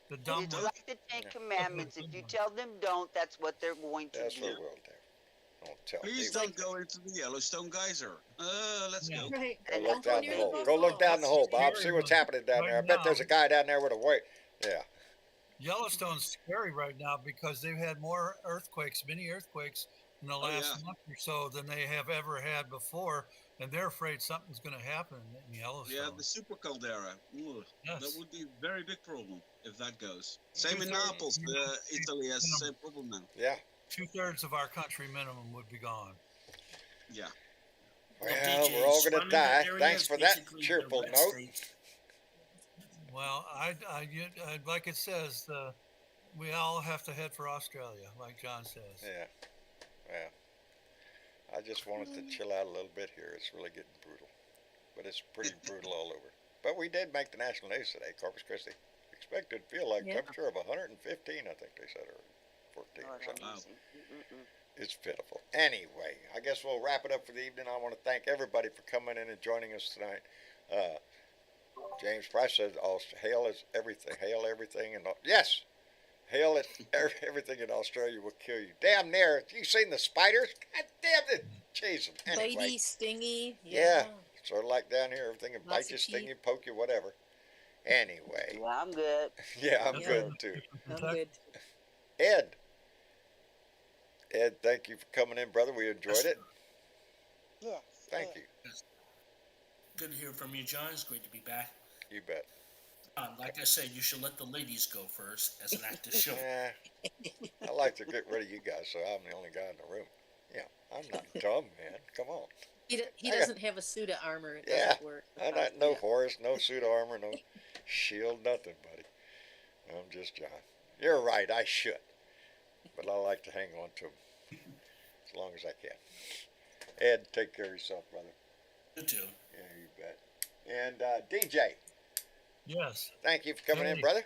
The dumb It's ones. like the Ten Commandments. If you tell them don't, that's what they're going to That's do. what we'll do. Don't tell Please me. don't go into the Yellowstone geyser. Let's Yeah. go. Right. Go And look that's down what the you're hole. supposed Go to look do. down the hole, Bob. Scary See what's one. happening down Right there. I bet there's now. a guy down there with a weight. Yeah. Yellowstone's scary right now because they've had more earthquakes, mini earthquakes, in the last yeah. month or so than they have ever had before, and they're afraid something's going to happen in Yellowstone. Yeah, the super caldera. Ooh, Yes. that would be a very big problem if that goes. Same in Two-thirds- Naples. Italy has the same problem now. Yeah. 2/3 of our country minimum would be gone. Yeah. Well, DJs, we're all going to surrounding die. area Thanks is for that basically the cheerful red note. state. Well, like it says, we all have to head for Australia, like John says. Yeah. Well, I just wanted to chill out a little bit here. It's really getting brutal. But it's pretty brutal all over. But we did make the national news today, Corpus Christi. Expected to feel like Yeah. temperature of 115, I think they said, or 14 or Lord, something. have Wow. mercy. Mm-mm-mm. It's pitiful. Anyway, I guess we'll wrap it up for the evening. I want to thank everybody for coming in and joining us tonight. James Price said, "Hail is everything. Hail everything, and yes, hail it. Everything in Australia will kill you. Damn near. You seen the spiders? God damn it! Jeez. Anyway, Lady, stingy. yeah, sort of like down here. Everything will Lots bite you, of sting teeth. you, poke you, whatever. Anyway, Well, I'm good. yeah, I'm Yeah. good too. I'm good. Ed, thank you for coming in, brother. We enjoyed it. Yes. Thank yes. you. Good to hear from you, John. It's great to be back. You bet. Like I said, you should let the ladies go first as an act of chivalry. I like to get rid of you guys, so I'm the only guy in the room. Yeah, I'm not dumb, man. Come on. He I got, doesn't have a suit of armor. It yeah, doesn't work. I'm not no horse, no suit of armor, no shield, nothing, buddy. I'm just John. You're right, I should, but I like to hang on to them as long as I can. Ed, take care of yourself, brother. You too. Yeah, you bet. And DJ, Yes. thank you for coming in, Hey, brother.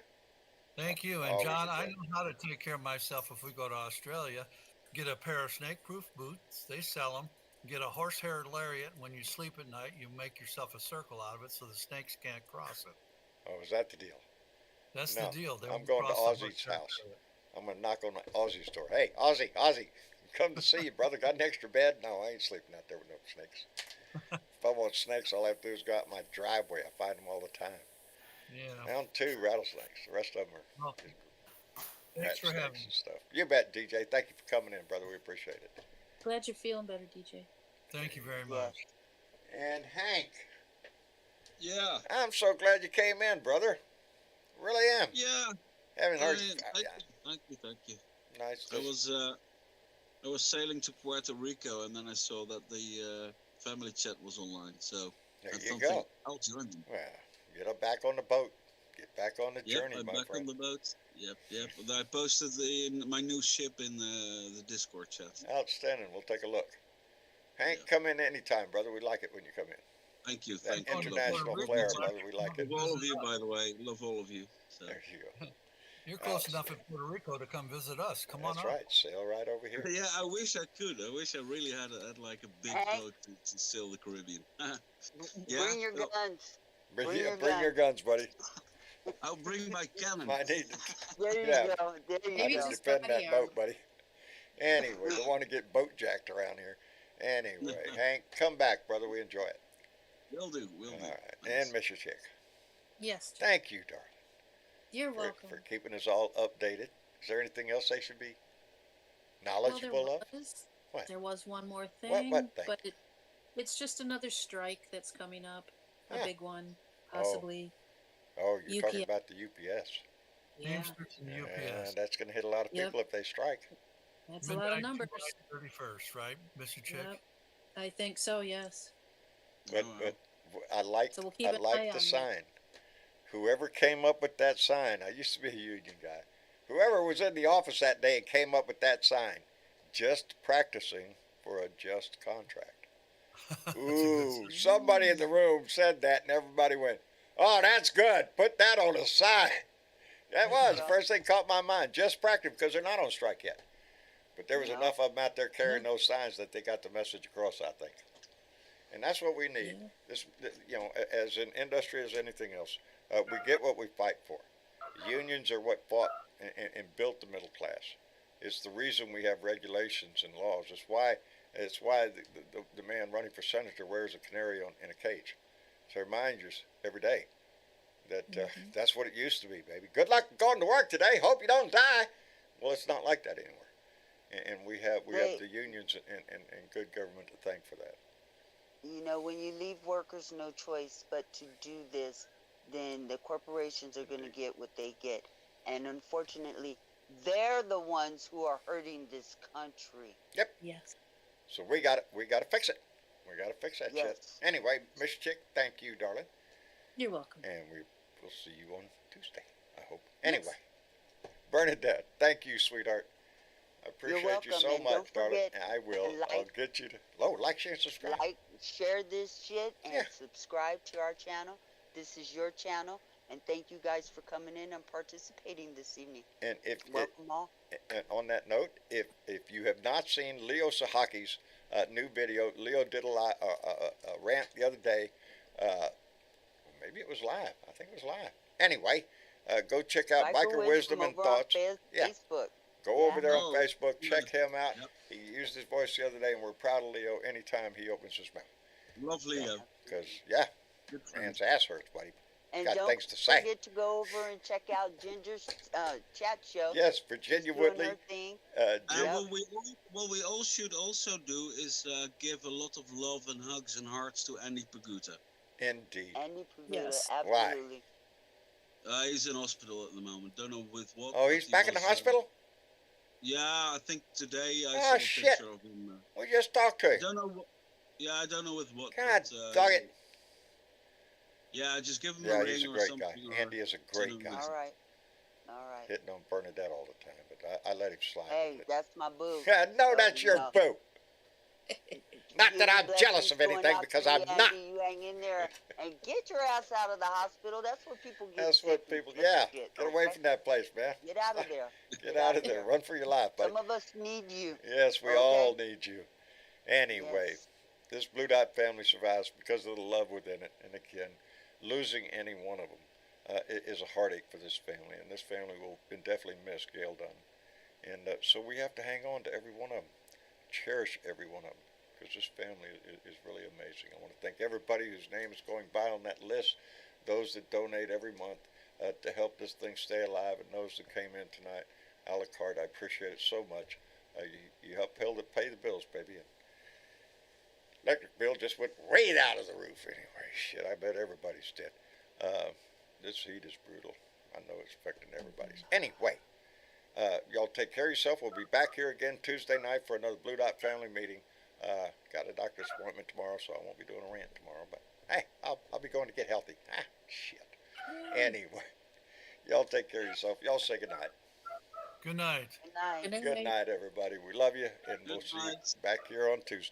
thank you. And Always John, a I pleasure. know how to take care of myself if we go to Australia. Get a pair of snake-proof boots. They sell them. Get a horsehair lariat. When you sleep at night, you make yourself a circle out of it so the snakes can't cross it. Oh, is that the deal? That's the No, deal. They I'm won't going to cross the Aussie's horsehair house. lariat. I'm gonna knock on Aussie's door. Hey, Aussie, come to see you, brother. Got an extra bed? No, I ain't sleeping out there with no snakes. If I want snakes, all I have to do is go out in my driveway. I find them all the time. Yeah. Found 2 rattlesnakes. The rest of them are Well, rat thanks for snakes having and me. stuff. You bet, DJ. Thank you for coming in, brother. We appreciate it. Glad you're feeling better, DJ. Thank you very Yeah. much. And Hank, Yeah, I'm so glad you came in, brother. Really am. yeah. Haven't heard. Thank you. Nice. I was sailing to Puerto Rico, and then I saw that the family chat was online. So There I you thought go. I'll join them. Well, get up back on the boat. Get back on the Yep, journey, I'm my back friend. on the boat. Yep. And I posted in my new ship in the Discord chat. Outstanding. We'll take a look. Hank, Yeah. come in anytime, brother. We like it when you come in. Thank you. That Thank you. international Puerto flair, Rico, brother. We like it. Love all of you, by the way. Love all of you. So. There you go. You're close enough in Puerto Rico to come visit us. Come on That's up. right. Sail right over here. Yeah, I wish I could. I wish I really had like a big Hey. boat to sail the Caribbean. Yeah, Bring your well- guns. Bring Bring your your guns, buddy. I'll bring my cannon. Might need to, There you Yeah. go. There you Maybe might go. need to just defend body that armor. boat, buddy. Anyway, don't want to get boat jacked around here. Anyway, Hank, come back, brother. We enjoy it. Will do. All Thanks. right. And Mr. Chick, Yes, thank you, darling, you're for, welcome. for keeping us all updated. Is there anything else they should be Well, knowledgeable of? What? There was one more What thing, thing? but it's just another strike that's coming up, a Huh. big one, Oh. possibly. Oh, you're talking UPS. about the UPS. Yeah, Teamsters and UPS. That's going to hit a lot of Yep. people if they strike. that's a lot of numbers. July 31st, right, Mr. Chick? Yep, I think so. Yes. But Oh, but I like So we'll keep I an eye like on the that. sign. Whoever came up with that sign, I used to be a union guy. Whoever was in the office that day and came up with that sign, just practicing for a just contract. That's a good Ooh, sign. somebody in the room said that, and everybody went, "Oh, that's good. Put that on a sign." That was the first thing caught my mind. Just practice because they're not on strike yet. But there was Yeah. enough of them out there carrying those signs that they got the message across, I think. And that's what we need. Yeah. As an industry as anything else, we get what we fight for. Unions are what fought and built the middle class. It's the reason we have regulations and laws. It's why the man running for senator wears a canary in a cage. To remind you every day that that's what it used to be, baby. Good luck going to work today. Hope you don't die. Well, it's not like that anymore. And we have the unions and good government to thank for that. You know, when you leave workers no choice but to do this, then the corporations are going to get what they get. And unfortunately, they're the ones who are hurting this country. Yes. So we got to fix it. We got to fix that shit. Yes. Anyway, Miss Chick, thank you, darling. You're welcome. And we'll see you on Tuesday, I hope. Anyway, Bernadette, thank you, sweetheart. I appreciate you welcome, so and much, don't darling. forget And I will. to I'll like- get you to like, share, and subscribe. Like, share this shit, and Yeah. subscribe to our channel. This is your channel. And thank you guys for coming in and participating this evening. And Welcome all. and on that note, if you have not seen Leo Sahaki's new video, Leo did a rant the other day. Maybe it was live. I think it was live. Anyway, go check out Biker Wisdom and over on Thoughts. Yeah. Facebook. Go over there on Yeah. Facebook, check him out. Yep. He used his voice the other day, and we're proud of Leo anytime he opens his mouth. Lovely. Because, Good friend. man's ass hurts, buddy. And Got don't things to say. forget to go over and check out Ginger's chat show. Yes, Virginia She's doing Woodley. her thing. And Jim, what we all should also do is give a lot of love and hugs and hearts to Andy Paguta. indeed. Andy Pavetta, Yes. Why? absolutely. He's in hospital at the moment. Don't know with what. Oh, but he's he back in the was, hospital? yeah, I think today I Oh, saw a shit. picture of him. We just talked to I him. don't know what. Yeah, I don't know with what. God but, dog it. Yeah, just give him Yeah, a he's ring a or great something. guy. Or Andy is a send great him a guy. message. All right. All right. Hitting on Bernadette all the time, but I let him slide Hey, with it. that's my boo. No, So, that's you your know, boo. Not that healing I'm jealous blessings of going anything, out because to you, I'm not. Andy. You hang in there and get your ass out of the hospital. That's where people get That's sick what and people, take yeah. shit. Get away Okay? from that place, man. Get out of there. Get out of there. Run for your life, buddy. Some of us need you. Yes, we Okay? all need you. Anyway, Yes. this Blue Dot family survives because of the love within it. And again, losing any one of them is a heartache for this family. And this family will indefinitely miss Gail Dunn. And so we have to hang on to every one of them. Cherish every one of them. Because this family is really amazing. I want to thank everybody whose name is going by on that list. Those that donate every month to help this thing stay alive. And those that came in tonight a la carte. I appreciate it so much. You helped pay the bills, baby. And electric bill just went right out of the roof anyway. Shit, I bet everybody's did. This heat is brutal. I know it's affecting everybody's. Anyway, y'all take care of yourself. We'll be back here again Tuesday night for another Blue Dot family meeting. Got a doctor's appointment tomorrow, so I won't be doing a rant tomorrow. But hey, I'll be going to get healthy. Shit. Anyway, y'all take care of yourself. Y'all say goodnight. Good night. Good night. Good Good night, everybody. We love you, and we'll Good see you night. back here on Tuesday.